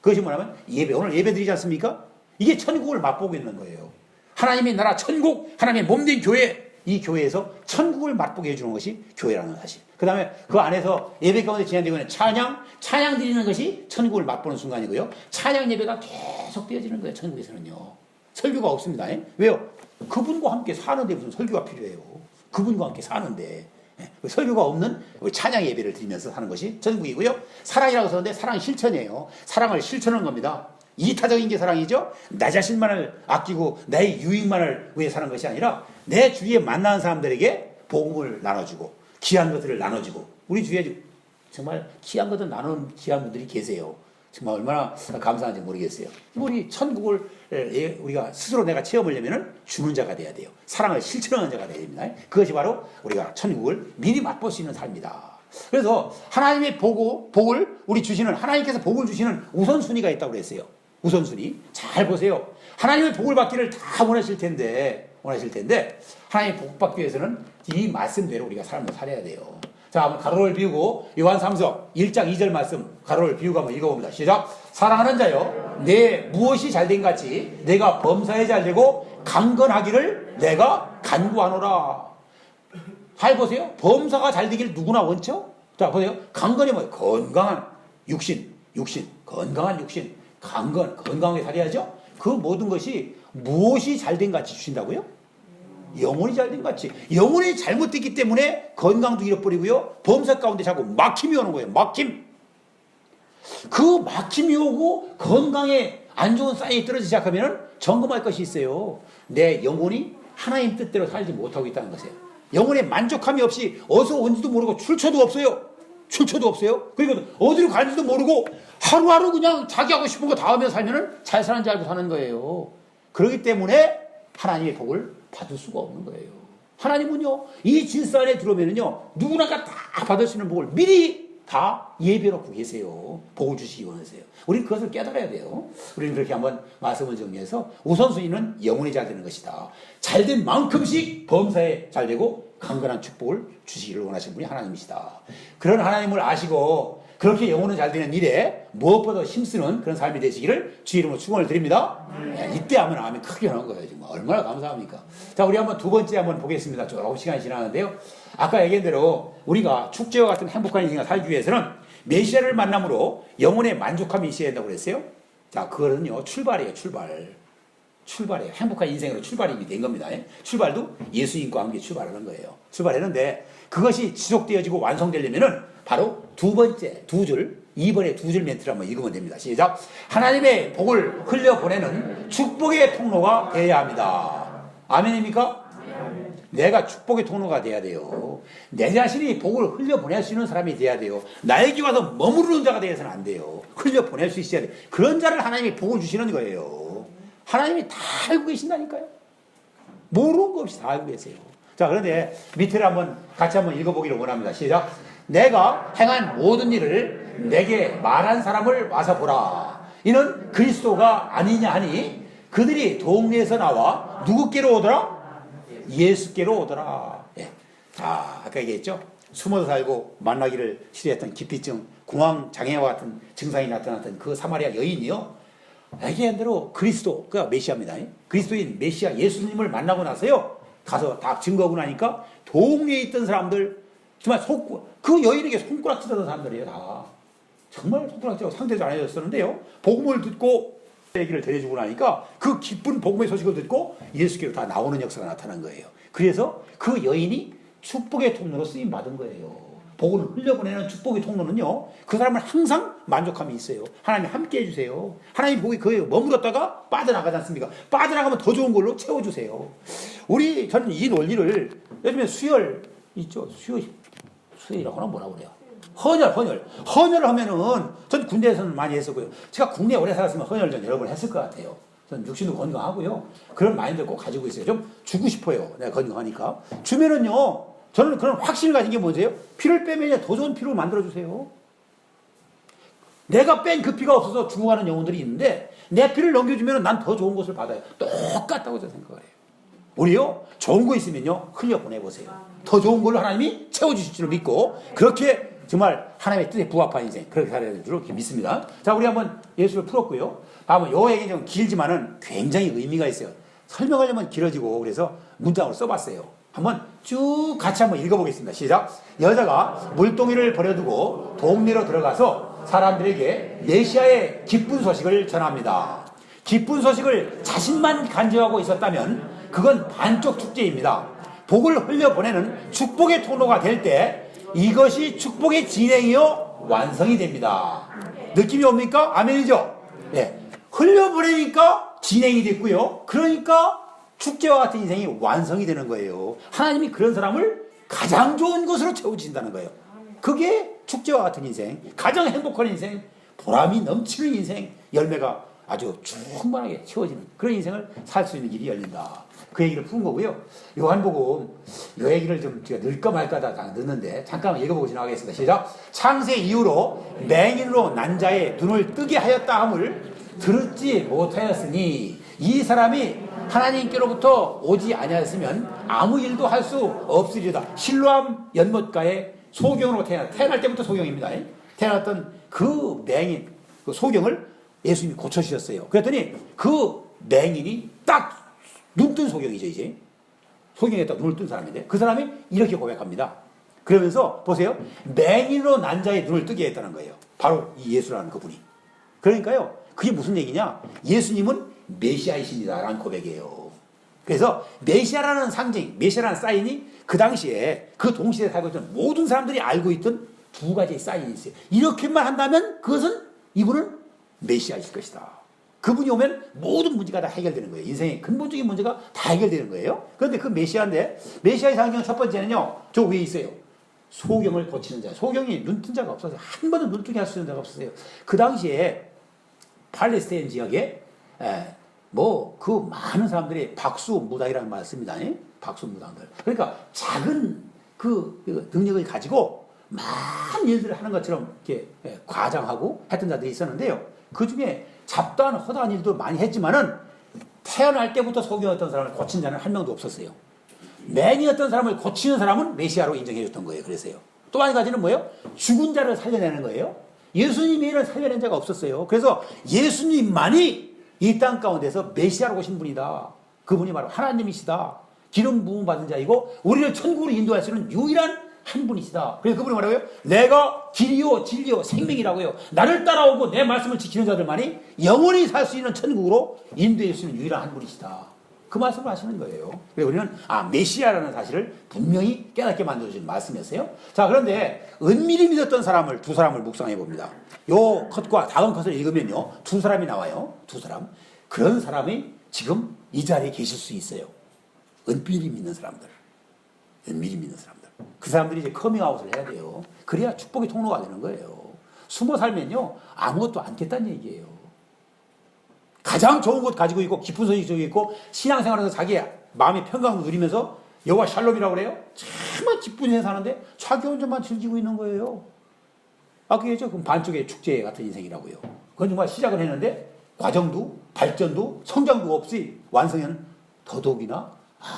그것이 뭐냐면 예배. 오늘 예배 드리지 않습니까? 이게 천국을 맛보고 있는 거예요. 하나님의 나라 천국, 하나님의 몸된 교회, 이 교회에서 천국을 맛보게 해주는 것이 교회라는 사실. 그 다음에 그 안에서 예배 가운데 진행되고 있는 찬양 드리는 것이 천국을 맛보는 순간이고요. 찬양 예배가 계속 되어지는 거예요. 천국에서는요. 설교가 없습니다. 왜요? 그분과 함께 사는데 무슨 설교가 필요해요. 그분과 함께 사는데. 설교가 없는 찬양 예배를 드리면서 사는 것이 천국이고요. 사랑이라고 썼는데 사랑이 실천이에요. 사랑을 실천하는 겁니다. 이타적인 게 사랑이죠. 나 자신만을 아끼고 나의 유익만을 위해 사는 것이 아니라 내 주위에 만나는 사람들에게 복음을 나눠주고 귀한 것들을 나눠주고 우리 주위에 정말 귀한 것들 나누는 귀한 분들이 계세요. 정말 얼마나 감사한지 모르겠어요. 우리 천국을 우리가 스스로 내가 체험하려면 주는 자가 돼야 돼요. 사랑을 실천하는 자가 돼야 됩니다. 그것이 바로 우리가 천국을 미리 맛볼 수 있는 삶이다. 그래서 하나님의 복을 우리 주시는 하나님께서 복을 주시는 우선순위가 있다고 그랬어요. 우선순위. 잘 보세요. 하나님의 복을 받기를 다 원하실 텐데 하나님의 복 받기 위해서는 이 말씀대로 우리가 삶을 살아야 돼요. 자, 한번 가로를 비우고 요한 3서 1장 2절 말씀 가로를 비우고 한번 읽어봅니다. 시작. 사랑하는 자여, 내 무엇이 잘된 같이 내가 범사에 잘되고 강건하기를 내가 간구하노라. 잘 보세요. 범사가 잘되기를 누구나 원쳐? 자, 보세요. 강건이 뭐예요? 건강한 육신, 건강한 육신, 건강하게 살아야죠. 그 모든 것이 무엇이 잘된 같이 주신다고요? 영혼이 잘된 것 같이. 영혼이 잘못됐기 때문에 건강도 잃어버리고요. 범사 가운데 자꾸 막힘이 오는 거예요. 막힘. 그 막힘이 오고 건강에 안 좋은 사인이 떨어지기 시작하면 점검할 것이 있어요. 내 영혼이 하나님 뜻대로 살지 못하고 있다는 것이에요. 영혼에 만족함이 없이 어디서 온지도 모르고 출처도 없어요. 그리고 어디로 가는지도 모르고 하루하루 그냥 자기 하고 싶은 거 다 하며 살면 잘 사는 줄 알고 사는 거예요. 그렇기 때문에 하나님의 복을 받을 수가 없는 거예요. 하나님은요, 이 질서 안에 들어오면은요, 누구나가 다 받을 수 있는 복을 미리 다 예배놓고 계세요. 복을 주시기 원하세요. 우리는 그것을 깨달아야 돼요. 우리는 그렇게 한번 말씀을 정리해서 우선순위는 영혼이 잘 되는 것이다. 잘된 만큼씩 범사에 잘 되고 강건한 축복을 주시기를 원하시는 분이 하나님이시다. 그런 하나님을 아시고 그렇게 영혼은 잘 되는 일에 무엇보다 힘쓰는 그런 삶이 되시기를 주의 이름으로 축원을 드립니다. 이때 하면 아멘 크게 나온 거예요. 정말 얼마나 감사합니까? 자, 우리 한번 두 번째 한번 보겠습니다. 조금 시간이 지나는데요. 아까 얘기한 대로 우리가 축제와 같은 행복한 인생을 살기 위해서는 메시아를 만남으로 영혼의 만족함이 있어야 된다고 그랬어요. 자, 그거는요 출발이에요. 출발이에요. 행복한 인생으로 출발이 된 겁니다. 출발도 예수님과 함께 출발하는 거예요. 출발했는데 그것이 지속되어지고 완성되려면은 바로 두 번째 두 줄, 이번에 두 줄 멘트를 한번 읽으면 됩니다. 시작. 하나님의 복을 흘려보내는 축복의 통로가 되어야 합니다. 아멘입니까? 내가 축복의 통로가 돼야 돼요. 내 자신이 복을 흘려보낼 수 있는 사람이 돼야 돼요. 나에게 와서 머무르는 자가 되어서는 안 돼요. 흘려보낼 수 있어야 돼요. 그런 자를 하나님이 복을 주시는 거예요. 하나님이 다 알고 계신다니까요. 모르는 거 없이 다 알고 계세요. 자, 그런데 밑에를 같이 한번 읽어보기를 원합니다. 시작. 내가 행한 모든 일을 내게 말한 사람을 와서 보라. 이는 그리스도가 아니냐 하니 그들이 동네에서 나와 누구께로 오더라? 예수께로 오더라. 예. 자, 아까 얘기했죠. 숨어서 살고 만나기를 싫어했던 기피증, 공황장애와 같은 증상이 나타났던 그 사마리아 여인이요. 얘기한 대로 그리스도가 메시아입니다. 그리스도인 메시아 예수님을 만나고 나서요. 가서 다 증거하고 나니까 동네에 있던 사람들 정말 그 여인에게 손가락질하던 사람들이에요. 다. 정말 손가락질하고 상대도 안 해줬었는데요. 복음을 듣고 얘기를 전해주고 나니까 그 기쁜 복음의 소식을 듣고 예수께로 다 나오는 역사가 나타난 거예요. 그래서 그 여인이 축복의 통로로 쓰임 받은 거예요. 복을 흘려보내는 축복의 통로는요, 그 사람은 항상 만족함이 있어요. 하나님 함께 해주세요. 하나님 복이 그에 머물렀다가 빠져나가지 않습니까? 빠져나가면 더 좋은 걸로 채워주세요. 저는 이 논리를 요즘에 수혈 있죠? 수혈이라고 하나 뭐라고 그래요? 헌혈을 하면은, 전 군대에서는 많이 했었고요. 제가 국내에 오래 살았으면 헌혈 전 여러 번 했을 것 같아요. 전 육신도 건강하고요. 그런 마인드를 꼭 가지고 있어요. 좀 주고 싶어요. 내가 건강하니까. 주면은요, 저는 그런 확신을 가진 게 뭐예요? 피를 빼면 더 좋은 피로 만들어주세요. 내가 뺀 그 피가 없어서 죽어가는 영혼들이 있는데, 내 피를 넘겨주면 난 더 좋은 것을 받아요. 똑같다고 저는 생각을 해요. 우리요, 좋은 거 있으면요, 흘려보내보세요. 더 좋은 걸로 하나님이 채워주실 줄 믿고, 그렇게 정말 하나님의 뜻에 부합한 인생, 그렇게 살아야 될 줄 믿습니다. 자, 우리 한번 예수를 풀었고요. 다음은 요 얘기 좀 길지만은 굉장히 의미가 있어요. 설명하려면 길어지고, 그래서 문장으로 써봤어요. 한번 쭉 같이 한번 읽어보겠습니다. 시작. 여자가 물동이를 버려두고 동네로 들어가서 사람들에게 메시아의 기쁜 소식을 전합니다. 기쁜 소식을 자신만 간주하고 있었다면 그건 반쪽 축제입니다. 복을 흘려보내는 축복의 통로가 될 때 이것이 축복의 진행이요 완성이 됩니다. 느낌이 옵니까? 아멘이죠? 네. 흘려보내니까 진행이 됐고요. 그러니까 축제와 같은 인생이 완성이 되는 거예요. 하나님이 그런 사람을 가장 좋은 것으로 채워주신다는 거예요. 그게 축제와 같은 인생, 가장 행복한 인생, 보람이 넘치는 인생, 열매가 아주 충분하게 채워지는 그런 인생을 살 수 있는 길이 열린다. 그 얘기를 푼 거고요. 요한복음 요 얘기를 좀 제가 넣을까 말까 다 넣는데 잠깐 읽어보고 지나가겠습니다. 시작. 창세 이후로 맹인으로 난 자의 눈을 뜨게 하였다 함을 들었지 못하였으니 이 사람이 하나님께로부터 오지 아니하였으면 아무 일도 할 수 없으리다. 실로암 연못가에 소경으로 태어날 때부터 소경입니다. 태어났던 그 맹인, 그 소경을 예수님이 고쳐주셨어요. 그랬더니 그 맹인이 딱 눈 뜬 소경이죠, 이제. 소경에 딱 눈을 뜬 사람인데 그 사람이 이렇게 고백합니다. 그러면서 보세요. 맹인으로 난 자의 눈을 뜨게 했다는 거예요. 바로 이 예수라는 그분이. 그러니까요. 그게 무슨 얘기냐? 예수님은 메시아이십니다. 라는 고백이에요. 그래서 메시아라는 상징, 메시아라는 사인이 그 당시에 그 동시대에 살고 있던 모든 사람들이 알고 있던 두 가지의 사인이 있어요. 이렇게만 한다면 그것은 이분은 메시아이실 것이다. 그분이 오면 모든 문제가 다 해결되는 거예요. 인생의 근본적인 문제가 다 해결되는 거예요. 그런데 그 메시아인데 메시아의 상징은 첫 번째는요. 저 위에 있어요. 소경을 고치는 자. 소경이 눈 뜬 자가 없었어요. 한 번도 눈 뜨게 할 수 있는 자가 없었어요. 그 당시에 팔레스타인 지역에 그 많은 사람들이 박수무당이라는 말을 씁니다. 박수무당들. 그러니까 작은 그 능력을 가지고 많은 일들을 하는 것처럼 이렇게 과장하고 했던 자들이 있었는데요. 그 중에 잡다한 허다한 일도 많이 했지만은 태어날 때부터 소경이었던 사람을 고친 자는 한 명도 없었어요. 맹이었던 사람을 고치는 사람은 메시아로 인정해 줬던 거예요. 그래서요. 또 한 가지는 뭐예요? 죽은 자를 살려내는 거예요. 예수님 외에는 살려낸 자가 없었어요. 그래서 예수님만이 이 땅 가운데서 메시아로 오신 분이다. 그분이 바로 하나님이시다. 기름 부음 받은 자이고 우리를 천국으로 인도할 수 있는 유일한 한 분이시다. 그래서 그분이 뭐라고요? 내가 길이요 진리요 생명이라고요. 나를 따라오고 내 말씀을 지키는 자들만이 영원히 살 수 있는 천국으로 인도할 수 있는 유일한 한 분이시다. 그 말씀을 하시는 거예요. 그래서 우리는 메시아라는 사실을 분명히 깨닫게 만들어주는 말씀이었어요. 자, 그런데 은밀히 믿었던 사람을 두 사람을 묵상해 봅니다. 요 컷과 다음 컷을 읽으면요. 두 사람이 나와요. 두 사람. 그런 사람이 지금 이 자리에 계실 수 있어요. 은밀히 믿는 사람들. 은밀히 믿는 사람들. 그 사람들이 이제 커밍아웃을 해야 돼요. 그래야 축복의 통로가 되는 거예요. 숨어 살면요. 아무것도 않겠다는 얘기예요. 가장 좋은 것 가지고 있고 깊은 소식이 가지고 있고 신앙생활에서 자기의 마음의 평강을 누리면서 여호와 샬롬이라고 그래요. 정말 기쁜 인생 사는데 자기 혼자만 즐기고 있는 거예요. 그게 조금 반쪽의 축제 같은 인생이라고요. 그건 정말 시작을 했는데 과정도 발전도 성장도 없이 완성에는 더더욱이나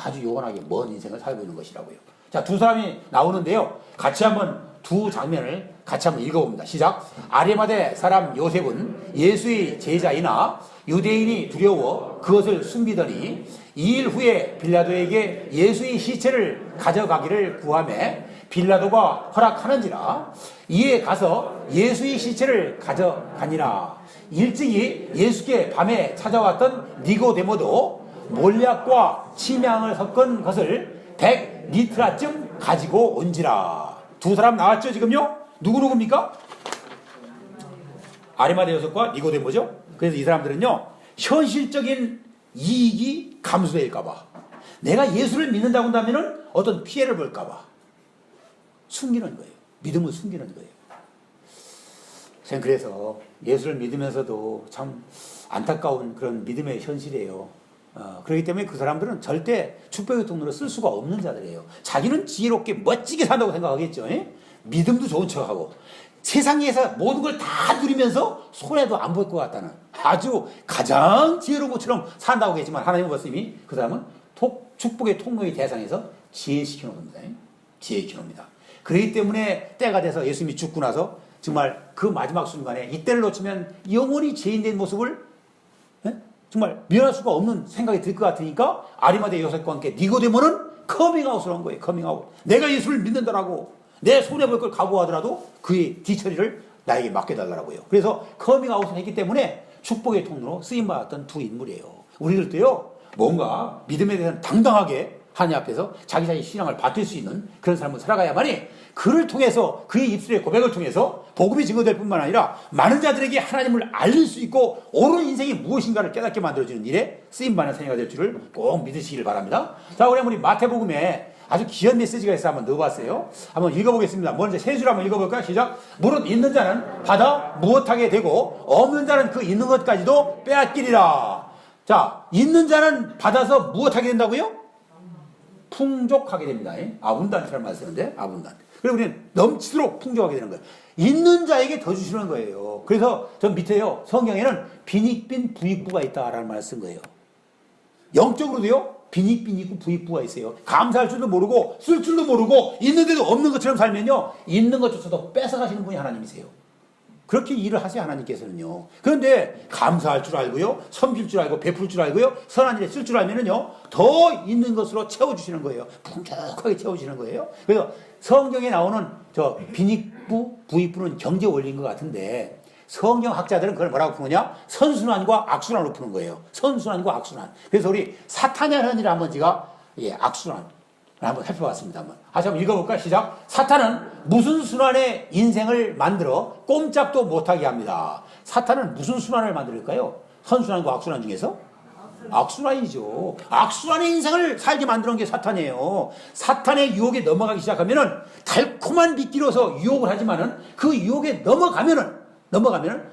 아주 요원하게 먼 인생을 살고 있는 것이라고요. 자, 두 사람이 나오는데요. 같이 한번 두 장면을 같이 한번 읽어봅니다. 시작. 아리마대 사람 요셉은 예수의 제자이나 유대인이 두려워 그것을 숨기더니 2일 후에 빌라도에게 예수의 시체를 가져가기를 구하매 빌라도가 허락하는지라 이에 가서 예수의 시체를 가져가니라. 일찍이 예수께 밤에 찾아왔던 니고데모도 몰약과 침향을 섞은 것을 100리트라쯤 가지고 온지라. 두 사람 나왔죠 지금요? 누구입니까? 아리마대 여섯과 니고데모죠. 그래서 이 사람들은요 현실적인 이익이 감소될까봐, 내가 예수를 믿는다고 한다면은 어떤 피해를 볼까봐 숨기는 거예요. 믿음을 숨기는 거예요. 저는 그래서 예수를 믿으면서도 참 안타까운 그런 믿음의 현실이에요. 그렇기 때문에 그 사람들은 절대 축복의 통로로 쓸 수가 없는 자들이에요. 자기는 지혜롭게 멋지게 산다고 생각하겠죠. 믿음도 좋은 척하고 세상에서 모든 걸 다 누리면서 손해도 안 볼 것 같다는 아주 가장 지혜로운 것처럼 산다고 하겠지만, 하나님의 말씀이 그 사람은 축복의 통로의 대상에서 지혜시켜 놓습니다. 지혜시켜 놉니다. 그렇기 때문에 때가 돼서 예수님이 죽고 나서 정말 그 마지막 순간에 이때를 놓치면 영원히 죄인된 모습을 정말 미워할 수가 없는 생각이 들 것 같으니까 아리마대 여섯과 함께 니고데모는 커밍아웃을 한 거예요. 커밍아웃. 내가 예수를 믿는다라고, 내 손해볼 걸 각오하더라도 그의 뒤처리를 나에게 맡겨달라고요. 그래서 커밍아웃을 했기 때문에 축복의 통로로 쓰임받았던 두 인물이에요. 우리들도요 뭔가 믿음에 대해서 당당하게 하나님 앞에서 자기 신앙을 받을 수 있는 그런 삶을 살아가야만이 그를 통해서, 그의 입술의 고백을 통해서 복음이 증거될 뿐만 아니라 많은 자들에게 하나님을 알릴 수 있고 옳은 인생이 무엇인가를 깨닫게 만들어주는 일에 쓰임받는 생애가 될 줄을 꼭 믿으시길 바랍니다. 자, 그럼 우리 마태복음에 아주 귀한 메시지가 있어서 한번 넣어봤어요. 한번 읽어보겠습니다. 먼저 세 줄 한번 읽어볼까요? 시작. 무릇 있는 자는 받아 무엇하게 되고 없는 자는 그 있는 것까지도 빼앗기리라. 자, 있는 자는 받아서 무엇하게 된다고요? 풍족하게 됩니다. 아분단트라는 말 쓰는데, 아분단트. 그리고 우리는 넘치도록 풍족하게 되는 거예요. 있는 자에게 더 주시는 거예요. 그래서 전 밑에요, 성경에는 빈익빈 부익부가 있다라는 말을 쓴 거예요. 영적으로도요, 빈익빈 있고 부익부가 있어요. 감사할 줄도 모르고 쓸 줄도 모르고 있는데도 없는 것처럼 살면요, 있는 것조차도 뺏어가시는 분이 하나님이세요. 그렇게 일을 하세요, 하나님께서는요. 그런데 감사할 줄 알고요, 섬길 줄 알고 베풀 줄 알고요, 선한 일에 쓸 줄 알면은요 더 있는 것으로 채워주시는 거예요. 풍족하게 채워주시는 거예요. 그래서 성경에 나오는 저 빈익부 부익부는 경제 원리인 것 같은데, 성경 학자들은 그걸 뭐라고 푸느냐, 선순환과 악순환으로 푸는 거예요. 선순환과 악순환. 그래서 우리 사탄이 하는 일을 한번 제가 악순환 한번 살펴봤습니다. 한번 읽어볼까요? 시작. 사탄은 무슨 순환의 인생을 만들어 꼼짝도 못하게 합니다. 사탄은 무슨 순환을 만들까요? 선순환과 악순환 중에서? 악순환이죠. 악순환의 인생을 살게 만드는 게 사탄이에요. 사탄의 유혹에 넘어가기 시작하면은 달콤한 미끼로서 유혹을 하지만은 그 유혹에 넘어가면은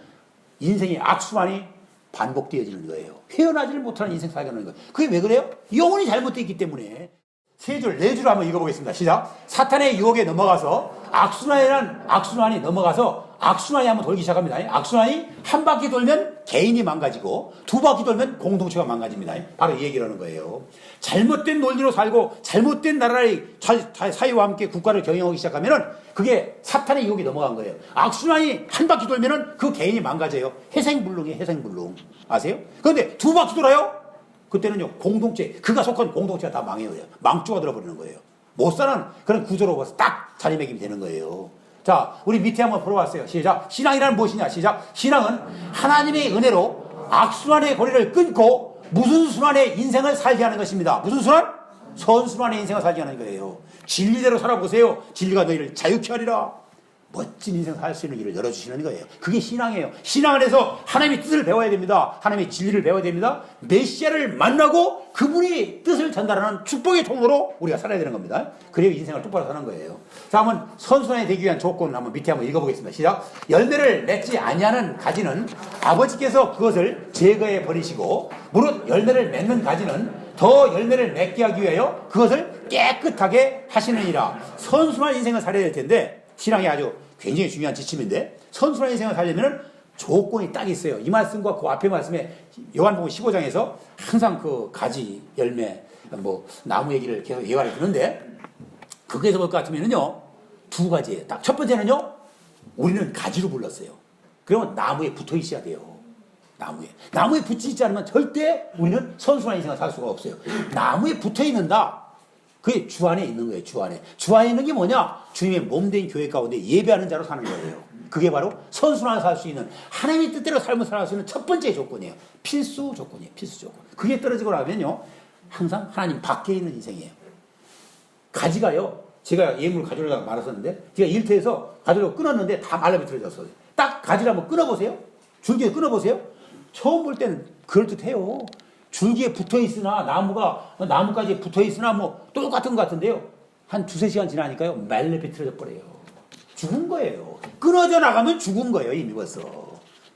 인생의 악순환이 반복되어지는 거예요. 헤어나지를 못하는 인생 살게 하는 거예요. 그게 왜 그래요? 영혼이 잘못되어 있기 때문에. 세 줄, 네 줄 한번 읽어보겠습니다. 시작. 사탄의 유혹에 넘어가서 악순환이 넘어가서 악순환이 한번 돌기 시작합니다. 악순환이 한 바퀴 돌면 개인이 망가지고 두 바퀴 돌면 공동체가 망가집니다. 바로 이 얘기를 하는 거예요. 잘못된 논리로 살고 잘못된 나라의 사회와 함께 국가를 경영하기 시작하면은 그게 사탄의 유혹에 넘어간 거예요. 악순환이 한 바퀴 돌면은 그 개인이 망가져요. 회생불능이에요, 회생불능. 아세요? 그런데 두 바퀴 돌아요? 그때는요, 공동체, 그가 속한 공동체가 다 망해요. 망조가 들어버리는 거예요. 못 사는 그런 구조로 봐서 딱 자리매김이 되는 거예요. 자, 우리 밑에 한번 풀어봤어요. 시작. 신앙이란 무엇이냐? 시작. 신앙은 하나님의 은혜로 악순환의 고리를 끊고 무슨 순환의 인생을 살게 하는 것입니다. 무슨 순환? 선순환의 인생을 살게 하는 거예요. 진리대로 살아보세요. 진리가 너희를 자유케 하리라. 멋진 인생 살 수 있는 길을 열어주시는 거예요. 그게 신앙이에요. 신앙 안에서 하나님의 뜻을 배워야 됩니다. 하나님의 진리를 배워야 됩니다. 메시아를 만나고 그분이 뜻을 전달하는 축복의 통로로 우리가 살아야 되는 겁니다. 그래야 인생을 똑바로 사는 거예요. 자, 한번 선순환이 되기 위한 조건을 한번 밑에 한번 읽어보겠습니다. 시작. 열매를 맺지 아니하는 가지는 아버지께서 그것을 제거해 버리시고, 무릇 열매를 맺는 가지는 더 열매를 맺게 하기 위하여 그것을 깨끗하게 하시느니라. 선순환 인생을 살아야 될 텐데, 신앙이 아주 굉장히 중요한 지침인데, 선순환 인생을 살려면 조건이 딱 있어요. 이 말씀과 그 앞에 말씀에 요한복음 15장에서 항상 그 가지, 열매, 나무 얘기를 계속 예화를 드는데, 거기에서 볼 것 같으면요, 두 가지예요. 딱 첫 번째는요, 우리는 가지로 불렀어요. 그러면 나무에 붙어 있어야 돼요. 나무에 붙지 있지 않으면 절대 우리는 선순환 인생을 살 수가 없어요. 나무에 붙어 있는다. 그게 주 안에 있는 거예요. 주 안에 있는 게 뭐냐? 주님의 몸된 교회 가운데 예배하는 자로 사는 거예요. 그게 바로 선순환을 살 수 있는, 하나님의 뜻대로 삶을 살아갈 수 있는 첫 번째 조건이에요. 필수 조건이에요. 필수 조건. 그게 떨어지고 나면요, 항상 하나님 밖에 있는 인생이에요. 가지가요, 제가 예물을 가져오려다가 말았었는데 제가 일터에서 가져오려고 끊었는데 다 말라 비틀어졌어요. 딱 가지를 한번 끊어보세요. 줄기에 끊어보세요. 처음 볼 때는 그럴듯해요. 줄기에 붙어있으나 나무까지 붙어있으나 뭐 똑같은 것 같은데요. 한 두세 시간 지나니까요. 말라 비틀어져 버려요. 죽은 거예요. 끊어져 나가면 죽은 거예요. 이미 벌써.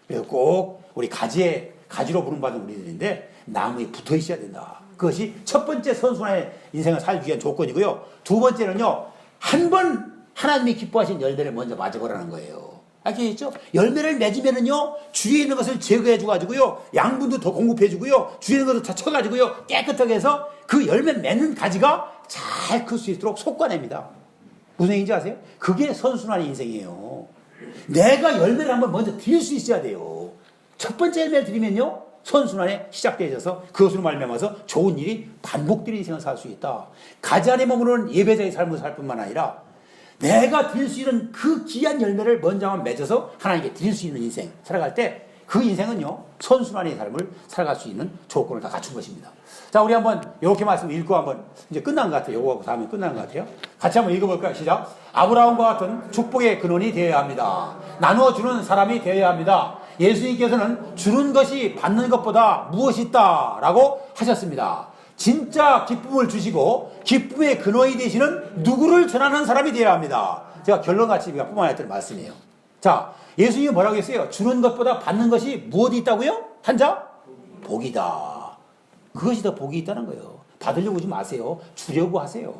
그래서 꼭 우리 가지로 부름받은 우리들인데 나무에 붙어 있어야 된다. 그것이 첫 번째 선순환의 인생을 살기 위한 조건이고요. 두 번째는요. 한 번 하나님이 기뻐하신 열매를 먼저 맞아보라는 거예요. 아시겠죠? 열매를 맺으면은요. 주위에 있는 것을 제거해 주가지고요. 양분도 더 공급해 주고요. 주위에 있는 것을 다 쳐가지고요. 깨끗하게 해서 그 열매 맺는 가지가 잘 클 수 있도록 솎아냅니다. 무슨 얘기인지 아세요? 그게 선순환의 인생이에요. 내가 열매를 한번 먼저 드릴 수 있어야 돼요. 첫 번째 열매를 드리면요. 선순환에 시작되어져서 그것으로 말미암아서 좋은 일이 반복되는 인생을 살 수 있다. 가지 안에 머무르는 예배자의 삶을 살 뿐만 아니라 내가 드릴 수 있는 그 귀한 열매를 먼저 한번 맺어서 하나님께 드릴 수 있는 인생 살아갈 때 그 인생은요. 선순환의 삶을 살아갈 수 있는 조건을 다 갖춘 것입니다. 자, 우리 한번 이렇게 말씀 읽고 한번 이제 끝난 것 같아요. 요거하고 다음에 끝난 것 같아요. 같이 한번 읽어볼까요? 시작. 아브라함과 같은 축복의 근원이 되어야 합니다. 나누어주는 사람이 되어야 합니다. 예수님께서는 주는 것이 받는 것보다 무엇이 있다라고 하셨습니다. 진짜 기쁨을 주시고 기쁨의 근원이 되시는 누구를 전하는 사람이 되어야 합니다. 제가 결론같이 뽑아냈던 말씀이에요. 자, 예수님은 뭐라고 했어요? 주는 것보다 받는 것이 무엇이 있다고요? 한자? 복이다. 그것이 더 복이 있다는 거예요. 받으려고 하지 마세요. 주려고 하세요.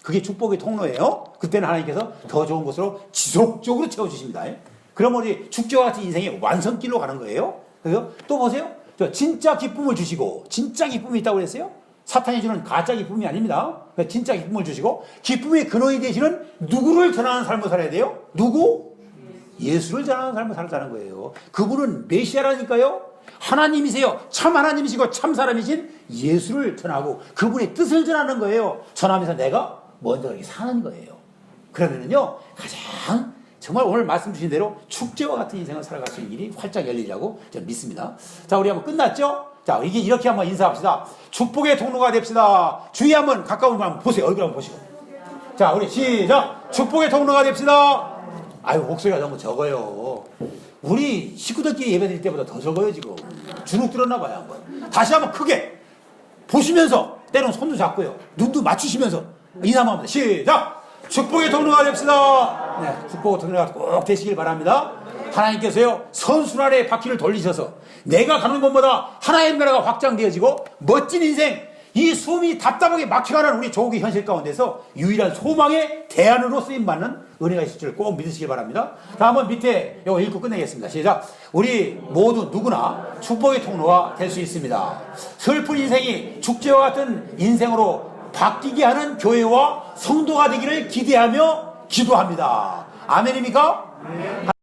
그게 축복의 통로예요. 그때는 하나님께서 더 좋은 것으로 지속적으로 채워주십니다. 그럼 우리 축제와 같은 인생의 완성길로 가는 거예요. 그래서 또 보세요. 진짜 기쁨을 주시고 진짜 기쁨이 있다고 그랬어요. 사탄이 주는 가짜 기쁨이 아닙니다. 진짜 기쁨을 주시고 기쁨의 근원이 되시는 누구를 전하는 삶을 살아야 돼요? 누구? 예수를 전하는 삶을 살자는 거예요. 그분은 메시아라니까요. 하나님이세요. 참 하나님이시고 참 사람이신 예수를 전하고 그분의 뜻을 전하는 거예요. 전하면서 내가 먼저 이렇게 사는 거예요. 그러면은요 가장 정말 오늘 말씀 주신 대로 축제와 같은 인생을 살아갈 수 있는 길이 활짝 열리리라고 저는 믿습니다. 자, 우리 한번 끝났죠? 자, 이게 이렇게 한번 인사합시다. 축복의 통로가 됩시다. 주위 한번 가까운 분 한번 보세요. 얼굴 한번 보시고. 자, 우리 시작. 축복의 통로가 됩시다. 아유, 목소리가 너무 적어요. 우리 식구들끼리 예배 드릴 때보다 더 적어요, 지금. 주눅 들었나 봐요, 한번. 다시 한번 크게 보시면서 때로는 손도 잡고요. 눈도 맞추시면서 인사 한번 합니다. 시작. 축복의 통로가 됩시다. 네, 축복의 통로가 꼭 되시길 바랍니다. 하나님께서요 선순환의 바퀴를 돌리셔서 내가 가는 곳마다 하나의 나라가 확장되어지고 멋진 인생, 이 숨이 답답하게 막혀가는 우리 조국의 현실 가운데서 유일한 소망의 대안으로 쓰임받는 은혜가 있을 줄 꼭 믿으시길 바랍니다. 다음은 밑에 이거 읽고 끝내겠습니다. 시작. 우리 모두 누구나 축복의 통로가 될 수 있습니다. 슬픈 인생이 축제와 같은 인생으로 바뀌게 하는 교회와 성도가 되기를 기대하며 기도합니다. 아멘입니까?